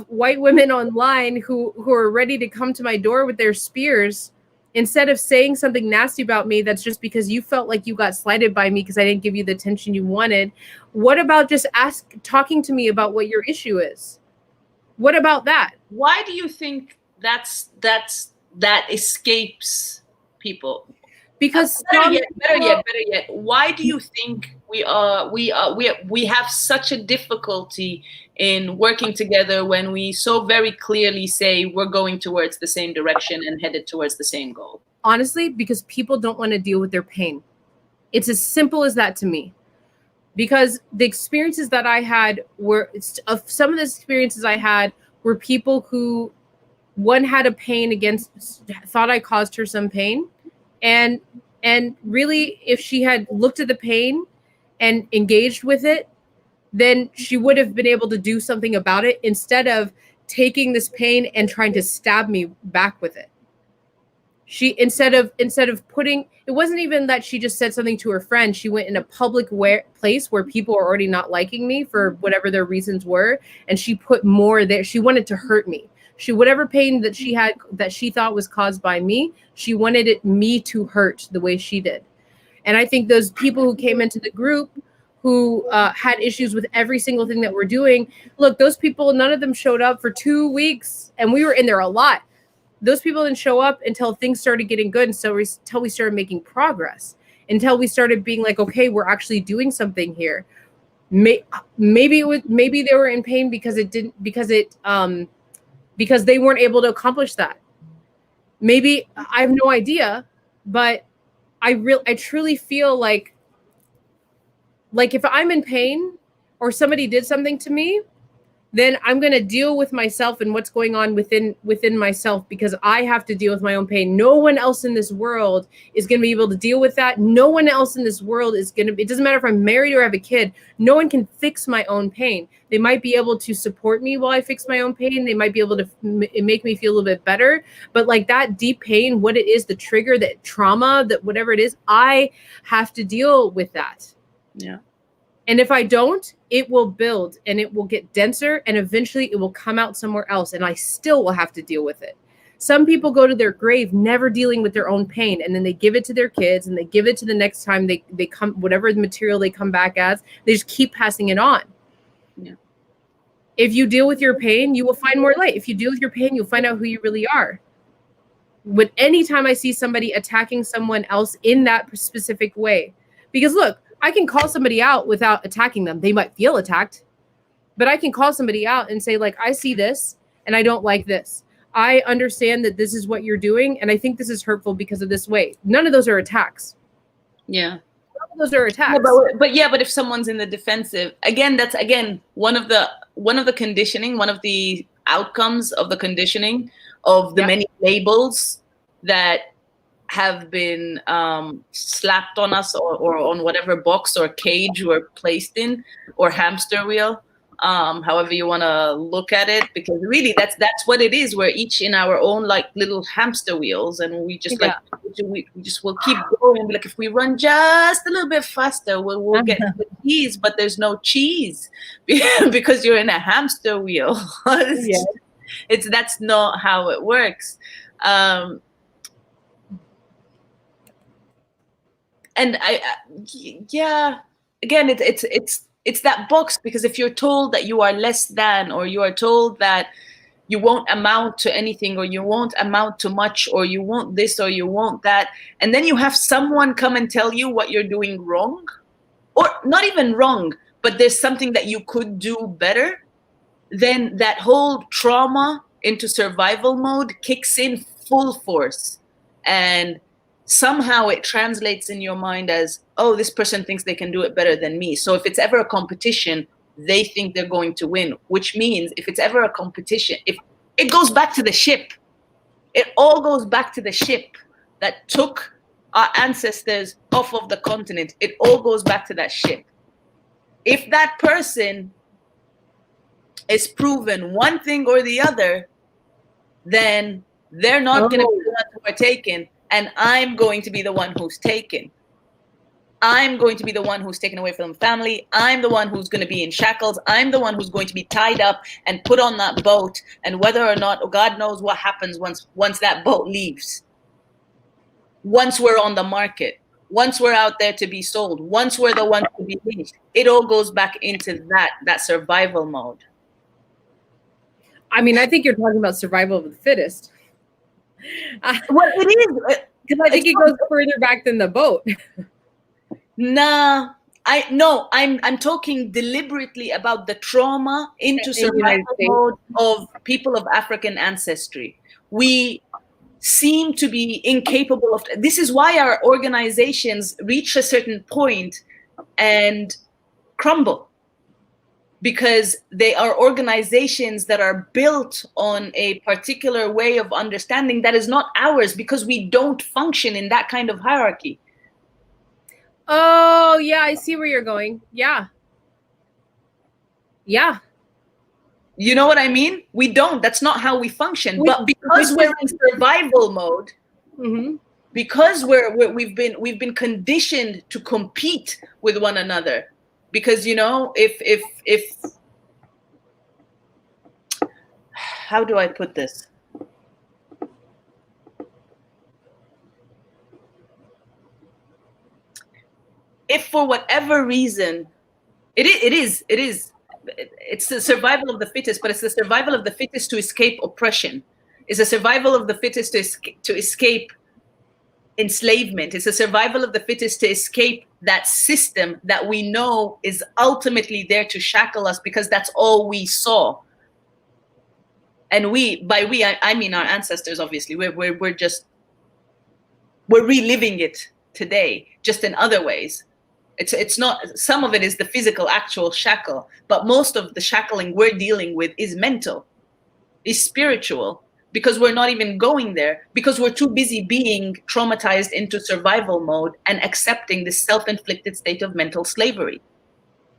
white women online who are ready to come to my door with their spears, instead of saying something nasty about me that's just because you felt like you got slighted by me because I didn't give you the attention you wanted? What about just talking to me about what your issue is? What about that? Why do you think that escapes people? Because better yet. Why do you think we have such a difficulty in working together when we so very clearly say we're going towards the same direction and headed towards the same goal? Honestly, because people don't want to deal with their pain. It's as simple as that to me. Because the experiences that I had some of the experiences I had were people who one had a pain thought I caused her some pain. And really, if she had looked at the pain and engaged with it, then she would have been able to do something about it instead of taking this pain and trying to stab me back with it. She instead of putting, it wasn't even that she just said something to her friend. She went in a public place where people are already not liking me for whatever their reasons were, and she put more there. She wanted to hurt me. Whatever pain that she had that she thought was caused by me, she wanted me to hurt the way she did. And I think those people who came into the group who had issues with every single thing that we're doing, look, those people, none of them showed up for 2 weeks, and we were in there a lot. Those people didn't show up until things started getting good, and so until we started making progress, until we started being like, okay, we're actually doing something here. Maybe they were in pain because they weren't able to accomplish that. Maybe, I have no idea, but I truly feel like if I'm in pain or somebody did something to me, then I'm going to deal with myself and what's going on within myself, because I have to deal with my own pain. No one else in this world is going to be able to deal with that. No one else in this world is going to, it doesn't matter if I'm married or have a kid, no one can fix my own pain. They might be able to support me while I fix my own pain. They might be able to make me feel a little bit better, but like that deep pain, what it is, the trigger, that trauma, that whatever it is, I have to deal with that. Yeah. And if I don't, it will build and it will get denser, and eventually it will come out somewhere else, and I still will have to deal with it. Some people go to their grave never dealing with their own pain, and then they give it to their kids, and they give it to the next time they come, whatever material they come back as, they just keep passing it on. Yeah. If you deal with your pain, you will find more light. If you deal with your pain, you'll find out who you really are. But anytime I see somebody attacking someone else in that specific way, because look, I can call somebody out without attacking them. They might feel attacked, but I can call somebody out and say, like, I see this and I don't like this. I understand that this is what you're doing, and I think this is hurtful because of this way. None of those are attacks. Yeah. None of those are attacks. Yeah, but if someone's in the defensive, again, that's one of the conditioning, one of the outcomes of the conditioning of the many labels that have been slapped on us or on whatever box or cage we're placed in, or hamster wheel, however you want to look at it, because really that's what it is. We're each in our own like little hamster wheels, and we just we just will keep going. Like if we run just a little bit faster, we'll get the cheese, but there's no cheese because you're in a hamster wheel. That's not how it works. And again, it's that box, because if you're told that you are less than, or you are told that you won't amount to anything, or you won't amount to much, or you won't this, or you won't that, and then you have someone come and tell you what you're doing wrong, or not even wrong, but there's something that you could do better, then that whole trauma into survival mode kicks in full force. And somehow it translates in your mind as, oh, this person thinks they can do it better than me. So if it's ever a competition, they think they're going to win, which means if it's ever a competition, if it goes back to the ship, it all goes back to the ship that took our ancestors off of the continent. It all goes back to that ship. If that person is proven one thing or the other, then they're not going to be the ones who are taken. And I'm going to be the one who's taken. I'm going to be the one who's taken away from family. I'm the one who's going to be in shackles. I'm the one who's going to be tied up and put on that boat. And whether or not, God knows what happens once that boat leaves. Once we're on the market, once we're out there to be sold, once we're the ones to be leased, it all goes back into that survival mode. I mean, I think you're talking about survival of the fittest. Well, it is. Because I think it goes further back than the boat. Nah, I'm talking deliberately about the trauma into survival mode of people of African ancestry. We seem to be incapable of this is why our organizations reach a certain point and crumble, because they are organizations that are built on a particular way of understanding that is not ours, because we don't function in that kind of hierarchy. Oh, yeah, I see where you're going. Yeah. Yeah. You know what I mean? We don't. That's not how we function. But because we're in survival mode, because we've been conditioned to compete with one another. Because, you know, if how do I put this? If for whatever reason, it's the survival of the fittest, but it's the survival of the fittest to escape oppression. It's the survival of the fittest to escape enslavement. It's a survival of the fittest to escape that system that we know is ultimately there to shackle us, because that's all we saw. And I mean our ancestors, obviously. We're reliving it today, just in other ways. It's not, some of it is the physical actual shackle, but most of the shackling we're dealing with is mental, is spiritual, because we're not even going there, because we're too busy being traumatized into survival mode and accepting this self-inflicted state of mental slavery.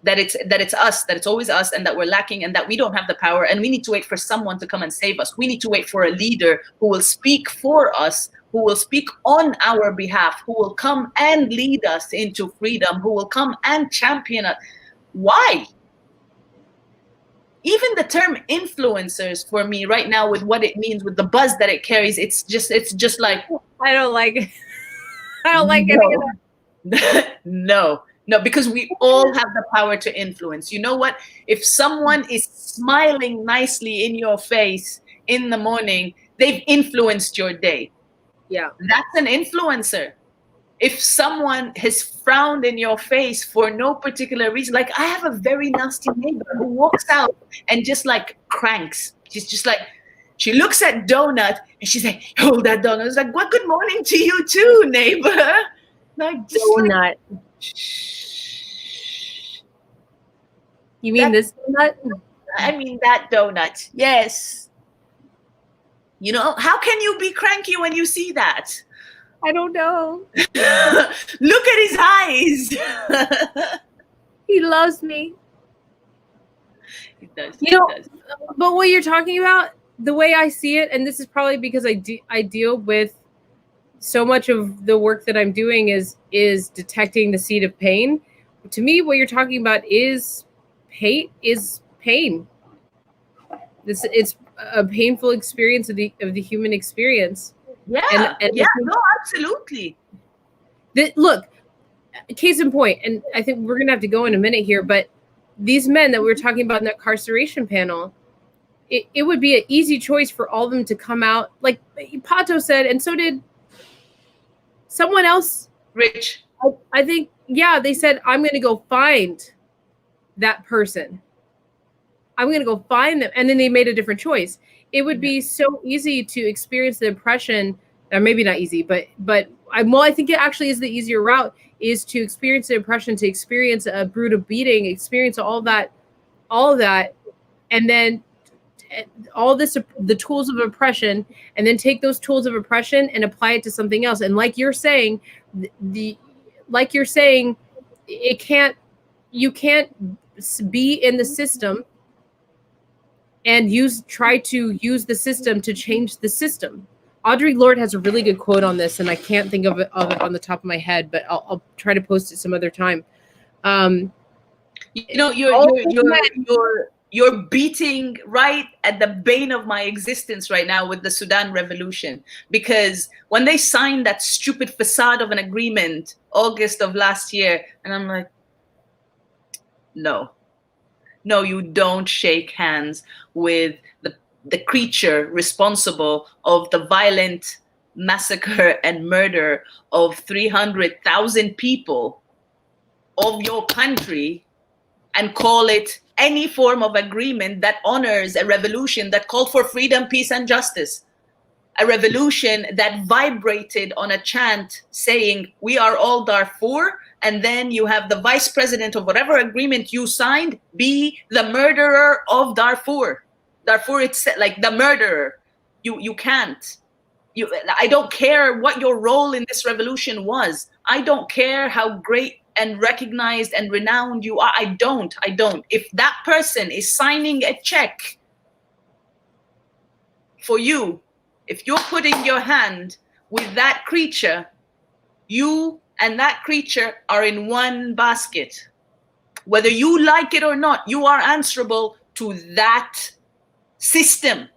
That it's us, that it's always us, and that we're lacking, and that we don't have the power, and we need to wait for someone to come and save us. We need to wait for a leader who will speak for us, who will speak on our behalf, who will come and lead us into freedom, who will come and champion us. Why? Even the term influencers, for me right now, with what it means, with the buzz that it carries, it's just like, I don't like it. I don't like any of that. No, because we all have the power to influence. You know what? If someone is smiling nicely in your face in the morning, they've influenced your day. Yeah. That's an influencer. If someone has frowned in your face for no particular reason, like I have a very nasty neighbor who walks out and just like cranks. She's just like, she looks at Donut and she's like, hold that Donut. It's like, what? Good morning to you too, neighbor. Like, just Donut. You mean this donut? I mean that donut. Yes. You know, how can you be cranky when you see that? I don't know. Look at his eyes. He loves me. He does. You know, but what you're talking about, the way I see it, and this is probably because I deal with so much of the work that I'm doing is detecting the seed of pain. To me, what you're talking about is pain. It's a painful experience of the human experience. Yeah, no, absolutely. Look, case in point, and I think we're gonna have to go in a minute here, but these men that we were talking about in the incarceration panel, it would be an easy choice for all of them to come out, like Pato said, and so did someone else. Rich. I think, yeah, they said, I'm gonna go find that person. I'm gonna go find them, and then they made a different choice. It would be so easy to experience the oppression, or maybe not easy, but I think it actually is the easier route, is to experience the oppression, to experience a brutal beating, experience all of that, and then all this, the tools of oppression, and then take those tools of oppression and apply it to something else. And like you're saying, you can't be in the system and try to use the system to change the system. Audre Lorde has a really good quote on this, and I can't think of it on the top of my head, but I'll try to post it some other time. You know, you're beating right at the bane of my existence right now with the Sudan revolution, because when they signed that stupid facade of an agreement August of last year, and I'm like, no, you don't shake hands with the creature responsible of the violent massacre and murder of 300,000 people of your country and call it any form of agreement that honors a revolution that called for freedom, peace, and justice. A revolution that vibrated on a chant saying, "We are all Darfur," and then you have the vice president of whatever agreement you signed be the murderer of Darfur. Darfur, it's like the murderer. You can't. I don't care what your role in this revolution was. I don't care how great and recognized and renowned you are. I don't. If that person is signing a check for you, if you're putting your hand with that creature, you and that creature are in one basket. Whether you like it or not, you are answerable to that system,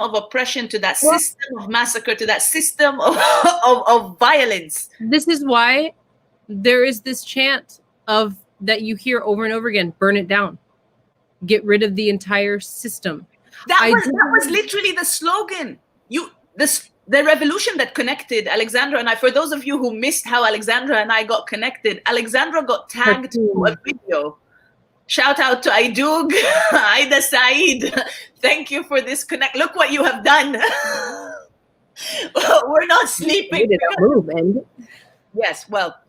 of oppression, to that system of massacre, to that system of violence. This is why there is this chant of that you hear over and over again: burn it down, get rid of the entire system. That was literally the slogan. The revolution that connected Alexandra and I, for those of you who missed how Alexandra and I got connected, Alexandra got tagged to a video. Shout out to Aidug, Aida Said. Thank you for this connect. Look what you have done. We're not sleeping. Yes, well,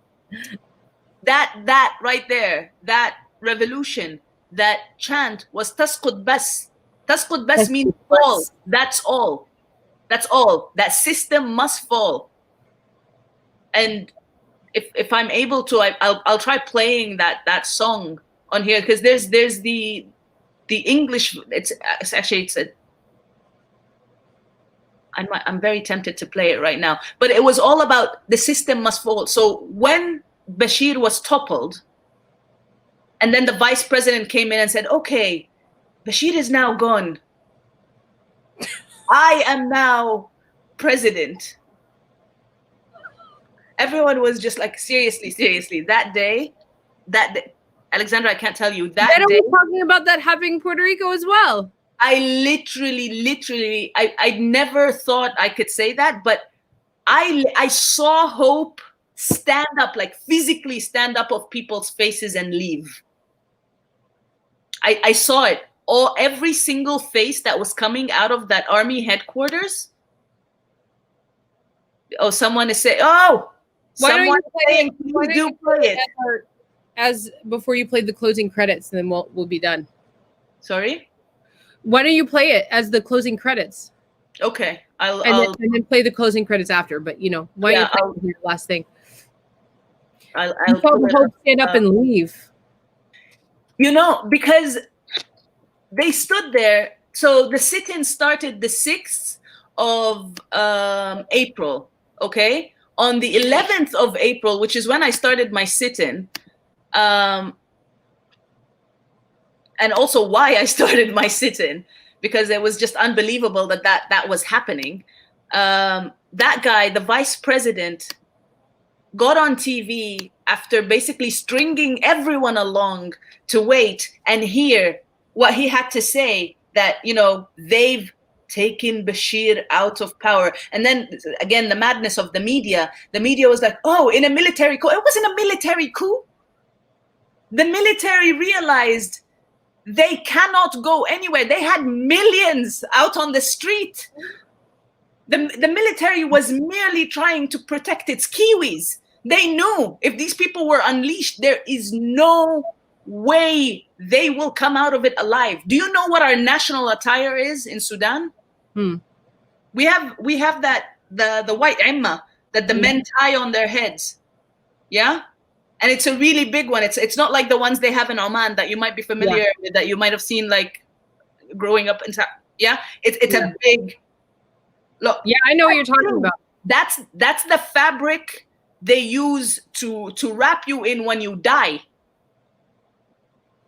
that right there, that revolution, that chant was tasqud bas. Tasqud bas means fall. That's all. That's all. That system must fall. And if I'm able to, I'll try playing that song on here, because there's the English. I'm very tempted to play it right now, but it was all about the system must fall. So when Bashir was toppled, and then the vice president came in and said, "Okay, Bashir is now gone. I am now president." Everyone was just like, seriously. That day, Alexandra, I can't tell you that day. We're talking about that happening in Puerto Rico as well. I literally, I never thought I could say that, but I saw hope stand up, like physically stand up of people's faces and leave. I saw it. Every single face that was coming out of that army headquarters. Oh, someone is saying, "Oh, why don't you play it as before you play the closing credits, and then we'll be done." Sorry. Why don't you play it as the closing credits? Okay, and then play the closing credits after. But why don't you play the last thing? I'll hope stand up and leave. Because they stood there. So the sit-in started the 6th of April. Okay, on the 11th of April, which is when I started my sit-in. And also why I started my sit-in, because it was just unbelievable that was happening. That guy, the vice president, got on TV after basically stringing everyone along to wait and hear what he had to say, that, they've taken Bashir out of power. And then again, the madness of the media was like, "Oh, in a military coup." It wasn't a military coup. The military realized they cannot go anywhere. They had millions out on the street. The military was merely trying to protect its Kiwis. They knew if these people were unleashed, there is no way they will come out of it alive. Do you know what our national attire is in Sudan? We have that the white imma that the men tie on their heads. Yeah? And it's a really big one. It's not like the ones they have in Oman that you might be familiar with, that you might have seen like growing up in. Yeah, it's a big look. Yeah, I know what you're talking about. That's the fabric they use to wrap you in when you die.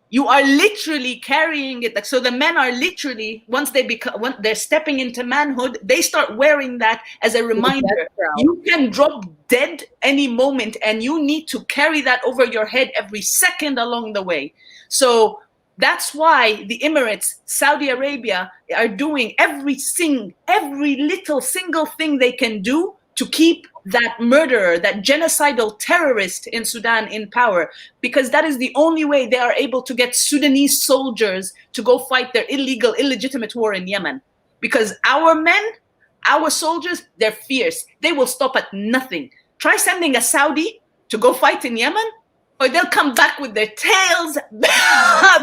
You are literally carrying it. So the men are literally, once they're stepping into manhood, they start wearing that as a reminder. You can drop dead any moment, and you need to carry that over your head every second along the way. So That's why the Emirates, Saudi Arabia are doing every little single thing they can do to keep that murderer, that genocidal terrorist in Sudan in power, because that is the only way they are able to get Sudanese soldiers to go fight their illegal, illegitimate war in Yemen. Because our men, our soldiers, they're fierce. They will stop at nothing. Try sending a Saudi to go fight in Yemen, or they'll come back with their tails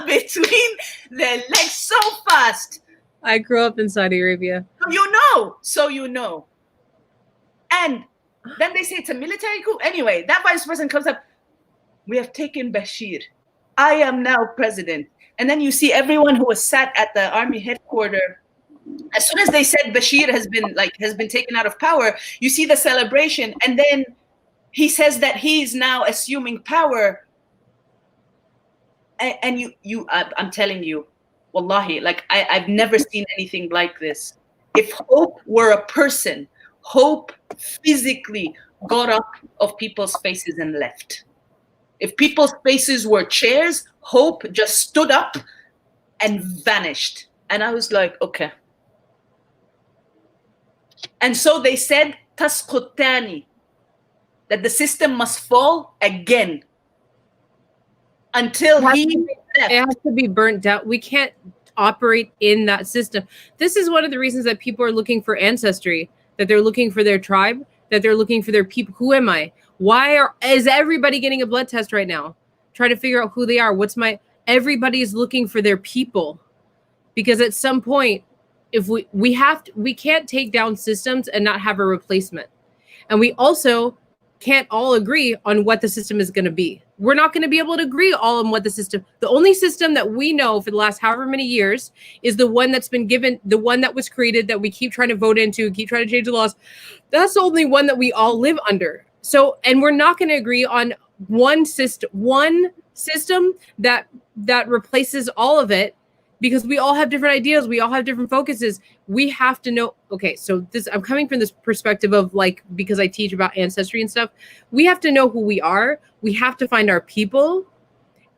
between their legs so fast. I grew up in Saudi Arabia. So you know. And then they say it's a military coup. Anyway, that vice president comes up. We have taken Bashir. I am now president. And then you see everyone who was sat at the army headquarters. As soon as they said Bashir has been taken out of power, you see the celebration. And then he says that he's now assuming power. And I'm telling you, wallahi, like I've never seen anything like this. If hope were a person, hope physically got up of people's faces and left. If people's faces were chairs, hope just stood up and vanished. And I was like, okay. And so they said, tasqutani, that the system must fall again until he left. It has to be burnt down. We can't operate in that system. This is one of the reasons that people are looking for ancestry, that they're looking for their tribe, that they're looking for their people. Who am I? Is everybody getting a blood test right now? Trying to figure out who they are. Everybody is looking for their people. Because at some point, if we can't take down systems and not have a replacement. And we also can't all agree on what the system is going to be. We're not going to be able to agree all on what the only system that we know for the last however many years is the one that's been given, the one that was created, that we keep trying to vote into, keep trying to change the laws. That's the only one that we all live under. So, and we're not going to agree on one system that replaces all of it, because we all have different ideas. We all have different focuses. We have to know, okay, so I'm coming from this perspective of like, because I teach about ancestry and stuff, we have to know who we are. We have to find our people.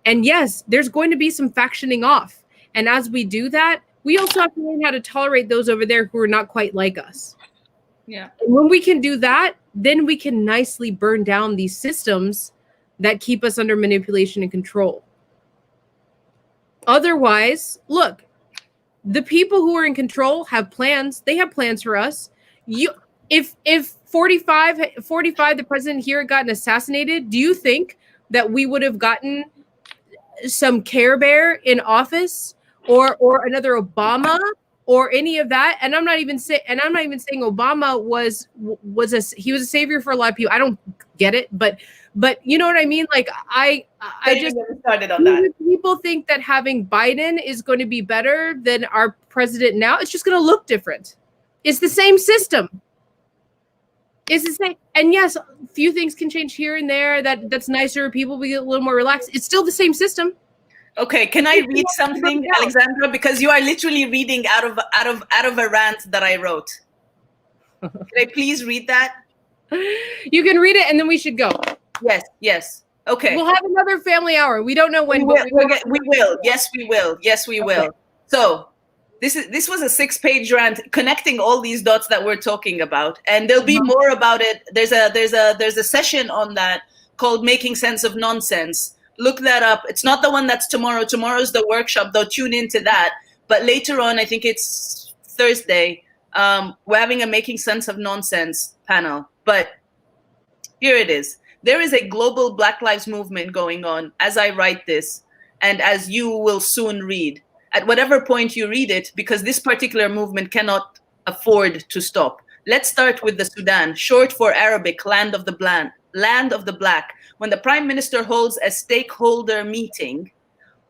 And yes, there's going to be some factioning off. And as we do that, we also have to learn how to tolerate those over there who are not quite like us. Yeah. And when we can do that, then we can nicely burn down these systems that keep us under manipulation and control. Otherwise, look, the people who are in control have plans. They have plans for us. If 45, the president here had gotten assassinated, do you think that we would have gotten some Care Bear in office or another Obama or any of that? And I'm not even saying Obama was a savior for a lot of people. I don't get it, but you know what I mean? Like I just started on that. People think that having Biden is going to be better than our president now. It's just going to look different. It's the same system. It's the same. And yes, a few things can change here and there. That's nicer. People will get a little more relaxed. It's still the same system. Okay, can I read something, Alexandra? Because you are literally reading out of a rant that I wrote. Can I please read that? You can read it, and then we should go. Yes. Okay. We'll have another family hour. We don't know when. We will. Yes, we will. Okay. So this was a 6-page rant connecting all these dots that we're talking about, and there'll be more about it. There's a session on that called "Making Sense of Nonsense." Look that up. It's not the one that's tomorrow. Tomorrow's the workshop, though. Tune into that. But later on, I think it's Thursday, we're having a Making Sense of Nonsense panel. But here it is. There is a global Black Lives Movement going on as I write this, and as you will soon read. At whatever point you read it, because this particular movement cannot afford to stop. Let's start with the Sudan, short for Arabic, land of the black. When the Prime Minister holds a stakeholder meeting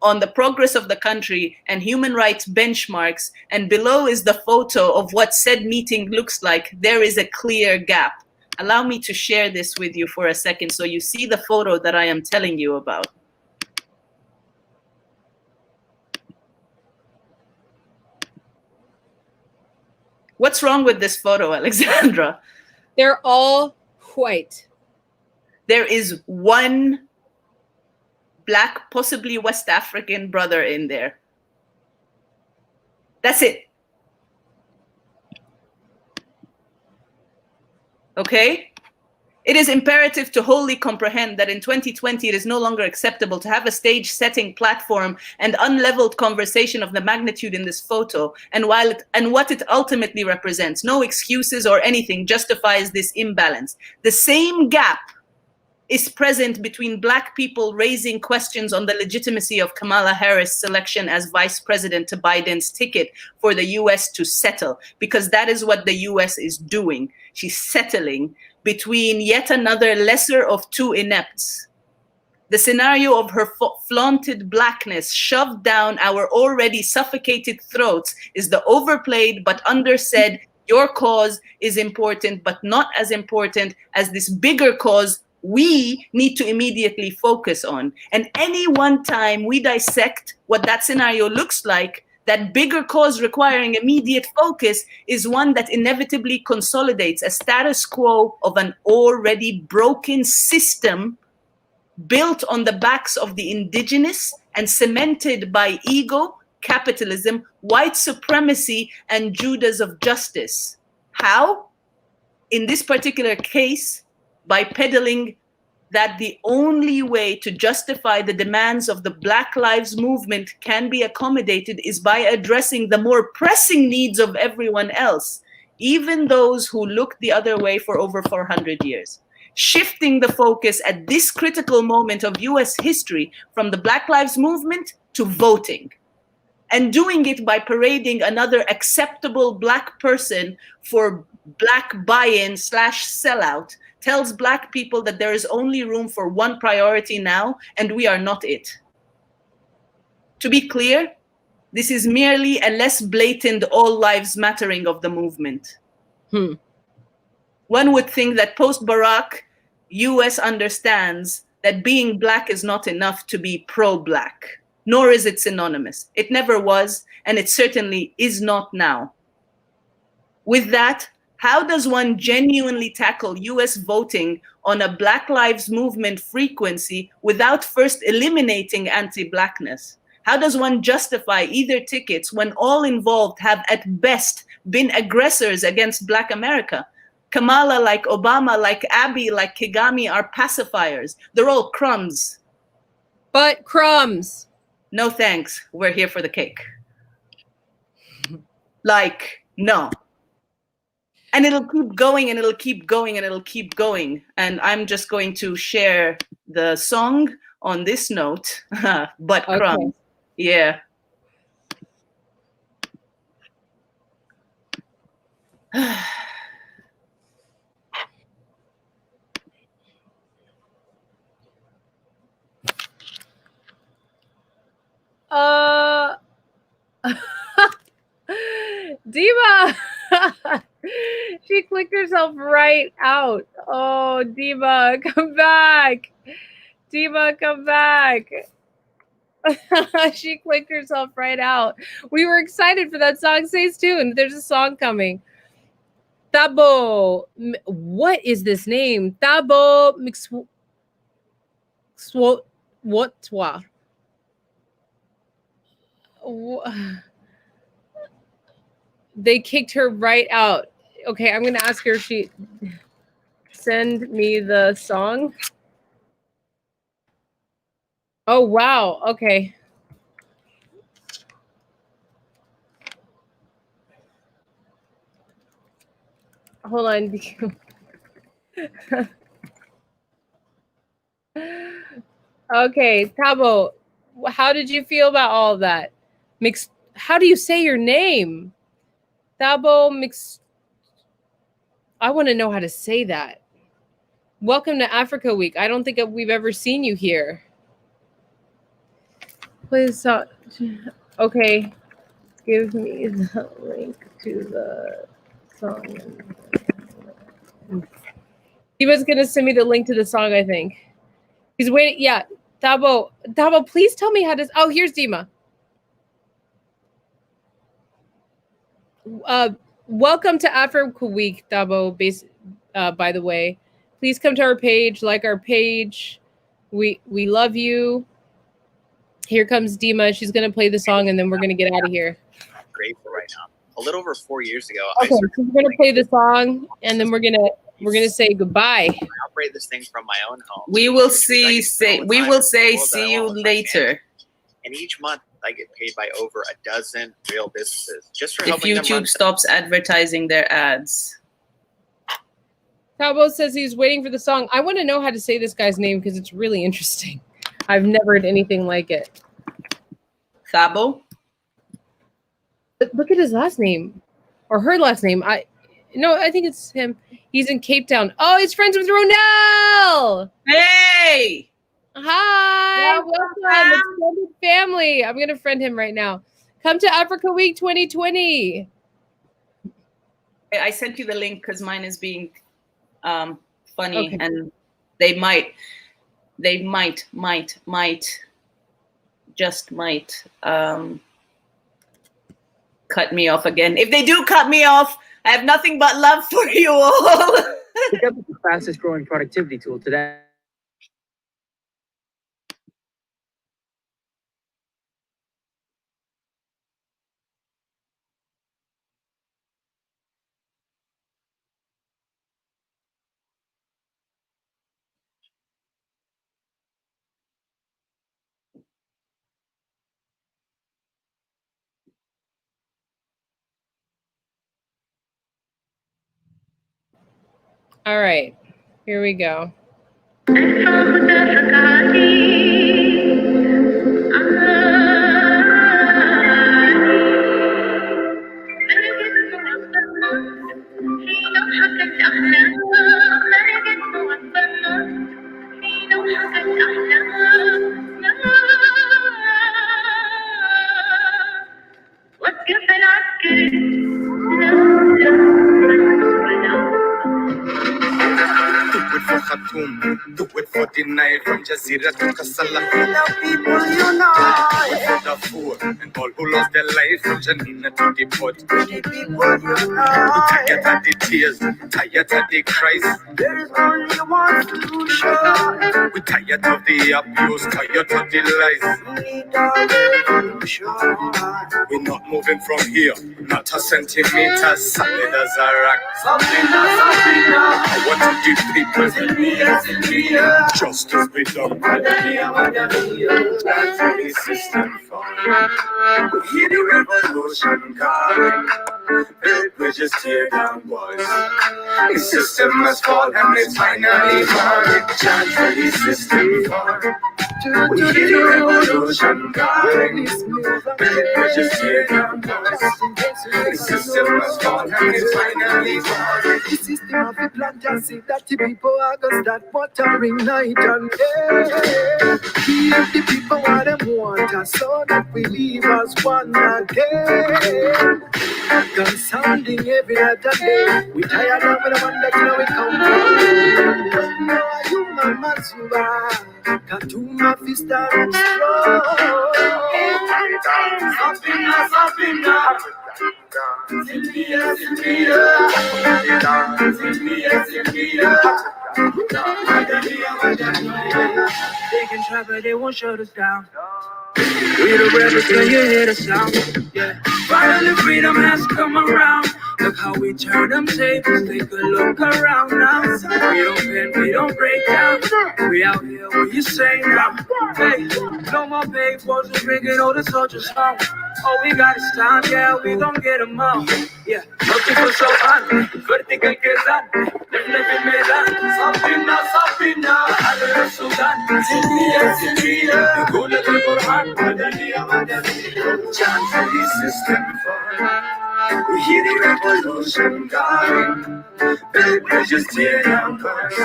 on the progress of the country and human rights benchmarks, and below is the photo of what said meeting looks like, there is a clear gap. Allow me to share this with you for a second so you see the photo that I am telling you about. What's wrong with this photo, Alexandra? They're all white. There is one Black, possibly West African brother in there. That's it. Okay? It is imperative to wholly comprehend that in 2020, it is no longer acceptable to have a stage-setting platform and unleveled conversation of the magnitude in this photo, and what it ultimately represents. No excuses or anything justifies this imbalance. The same gap is present between Black people raising questions on the legitimacy of Kamala Harris' selection as vice president to Biden's ticket for the US to settle, because that is what the US is doing. She's settling between yet another lesser of two inepts. The scenario of her flaunted Blackness shoved down our already suffocated throats is the overplayed but undersaid, your cause is important, but not as important as this bigger cause we need to immediately focus on. And any one time we dissect what that scenario looks like, that bigger cause requiring immediate focus is one that inevitably consolidates a status quo of an already broken system built on the backs of the indigenous and cemented by ego, capitalism, white supremacy, and Judas of justice. How? In this particular case, by peddling that the only way to justify the demands of the Black Lives Movement can be accommodated is by addressing the more pressing needs of everyone else, even those who looked the other way for over 400 years. Shifting the focus at this critical moment of US history from the Black Lives Movement to voting. And doing it by parading another acceptable Black person for Black buy-in / sellout tells Black people that there is only room for one priority now, and we are not it. To be clear, this is merely a less blatant all lives mattering of the movement. One would think that post-Barack, US understands that being Black is not enough to be pro-Black, nor is it synonymous. It never was, and it certainly is not now. With that, how does one genuinely tackle US voting on a Black Lives Movement frequency without first eliminating anti-Blackness? How does one justify either tickets when all involved have at best been aggressors against Black America? Kamala, like Obama, like Abiy, like Kagame are pacifiers. They're all crumbs. But crumbs. No thanks, we're here for the cake. Like, no. And it'll keep going and it'll keep going and it'll keep going. And I'm just going to share the song on this note, but Okay. crumbs. Yeah. Dima! She clicked herself right out. Oh, Dima, come back. Dima, come back. She clicked herself right out. We were excited for that song. Stays tuned. There's a song coming. Thabo. What is this name? Thabo Mixwotwa. They kicked her right out. Okay, I'm gonna ask her if she send me the song. Oh wow. Okay. Hold on. Okay, Tabo, how did you feel about all of that? How do you say your name? Thabo Mix. I want to know how to say that. Welcome to Africa Week. I don't think we've ever seen you here. Please, okay. Give me the link to the song. He was gonna send me the link to the song, I think. He's waiting. Yeah, Thabo, please tell me how to. Oh, here's Dima. Welcome to Africa Week, Thabo. By the way, please come to our page, like our page. We love you. Here comes Dima. She's gonna play the song, and then we're gonna get out of here. Grateful right now. A little over 4 years ago, Okay, so we're gonna play the song, and then we're gonna say goodbye. I operate this thing from my own home. We will see you later. And each month I get paid by over a dozen real businesses just for helping If them YouTube run. stops advertising their ads. Talbot says he's waiting for the song. I want to know how to say this guy's name because it's really interesting. I've never heard anything like it. Thabo? Look at his last name. Or her last name. I think it's him. He's in Cape Town. Oh, he's friends with Ronell. Hey! Hi. Welcome. Extended family. I'm going to friend him right now. Come to Africa Week 2020. I sent you the link because mine is being funny, Okay. and they might cut me off again. If they do cut me off, I have nothing but love for you all. Pick up the fastest growing productivity tool today. All right. Here we go. Do it for Khartoum, do it for the Nile, from Jazeera to Kassala. People unite. For Darfur and all who lost their life, from Janina to the port. People unite. Tired of the tears, tired of the cries. There is only one solution. We're tired of the abuse, tired of the lies. We need a revolution. We're not moving from here, not a centimeter, solid as a rock. I want to give people justice be done. The system falling. We hear the revolution calling. We're just tear down boys. The system must fall and it's finally falling. Chant for the system falling. We hear the revolution calling. We're just tear down boys. The system must fall and it's finally falling. The system of the plan just see that the people are gonna start watering night and day. Give the people what they want, and so that we live as one again. Gun sounding every other day. We tired of the one that you know we come from. No, you mama Zuba, Katuma Fista and strong. They can try, but they won't shut us down. We the rebels, can you hear the sound? Yeah. Finally, freedom has come around. Look how we turn them tables. Take a look around now. We don't bend, we don't break down. We out here, what you say now? Hey, no more papers, we're bringing all the soldiers home. Oh, we got is time, yeah, we gon' get them all. Yeah, looking for so hot, vertical que dan. Living me dan, Sabina, Adel Sudan, Syria, the good little Burhan, Madania, chance for the system for. We hear the revolution calling, we're just tear down boys.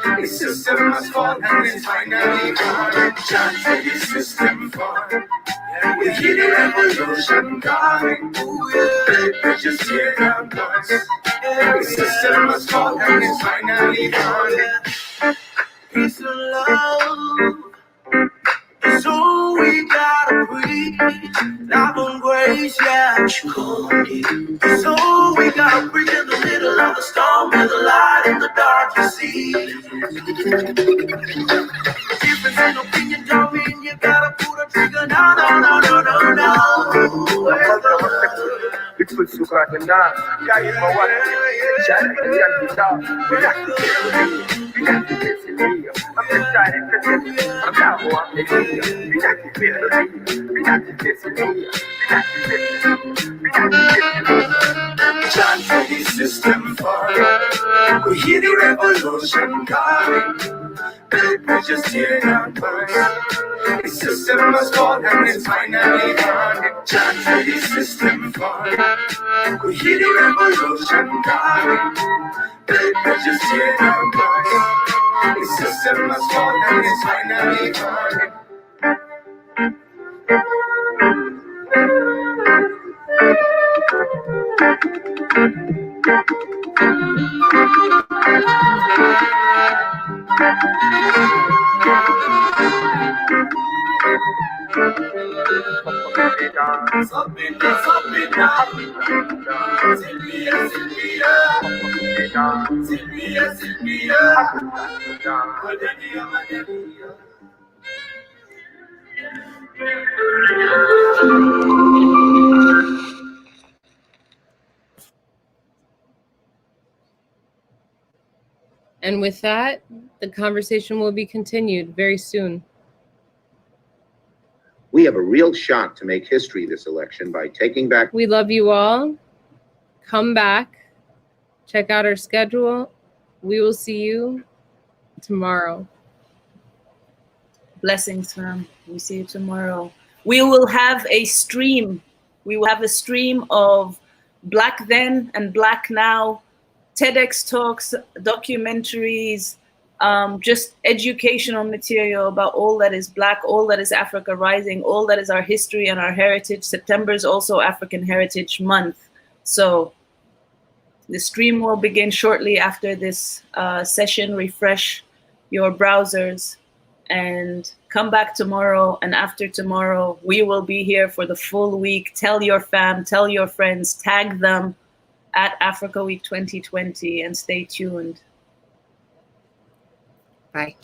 The system must fall and it's finally falling. Chance for the system for. We hear the revolution calling. We're just tear down boys. The system must fall and it's finally falling. Peace and love is all we gotta preach. Love and grace, yeah. It's all we gotta preach in the middle of the storm. With the light in the dark, you see. Difference in opinion don't mean you gotta pull the trigger. put sugar in that. Guy in my one, child, we are the dog. We got to get it. We got to get it. I'm just trying to get it. I'm not one to get it. We got to get it. We got to get it. We got to get it. We got to get it. Chant for the system falling. We hear the revolution calling. People just tear down boys. The system must fall and it's finally done. Chant for the system falling. We hear the revolution calling. People just tear down boys. The system must fall and it's finally done. And with that, the conversation will be continued very soon. We have a real shot to make history this election by taking back. We love you all. Come back. Check out our schedule. We will see you tomorrow. Blessings, fam. We see you tomorrow. We will have a stream. We will have a stream of Black Then and Black Now, TEDx talks, documentaries, just educational material about all that is Black, all that is Africa Rising, all that is our history and our heritage. September is also African Heritage Month. So the stream will begin shortly after this session. Refresh your browsers and come back tomorrow. And after tomorrow, we will be here for the full week. Tell your fam, tell your friends, tag them at Africa Week 2020 and stay tuned. Bye.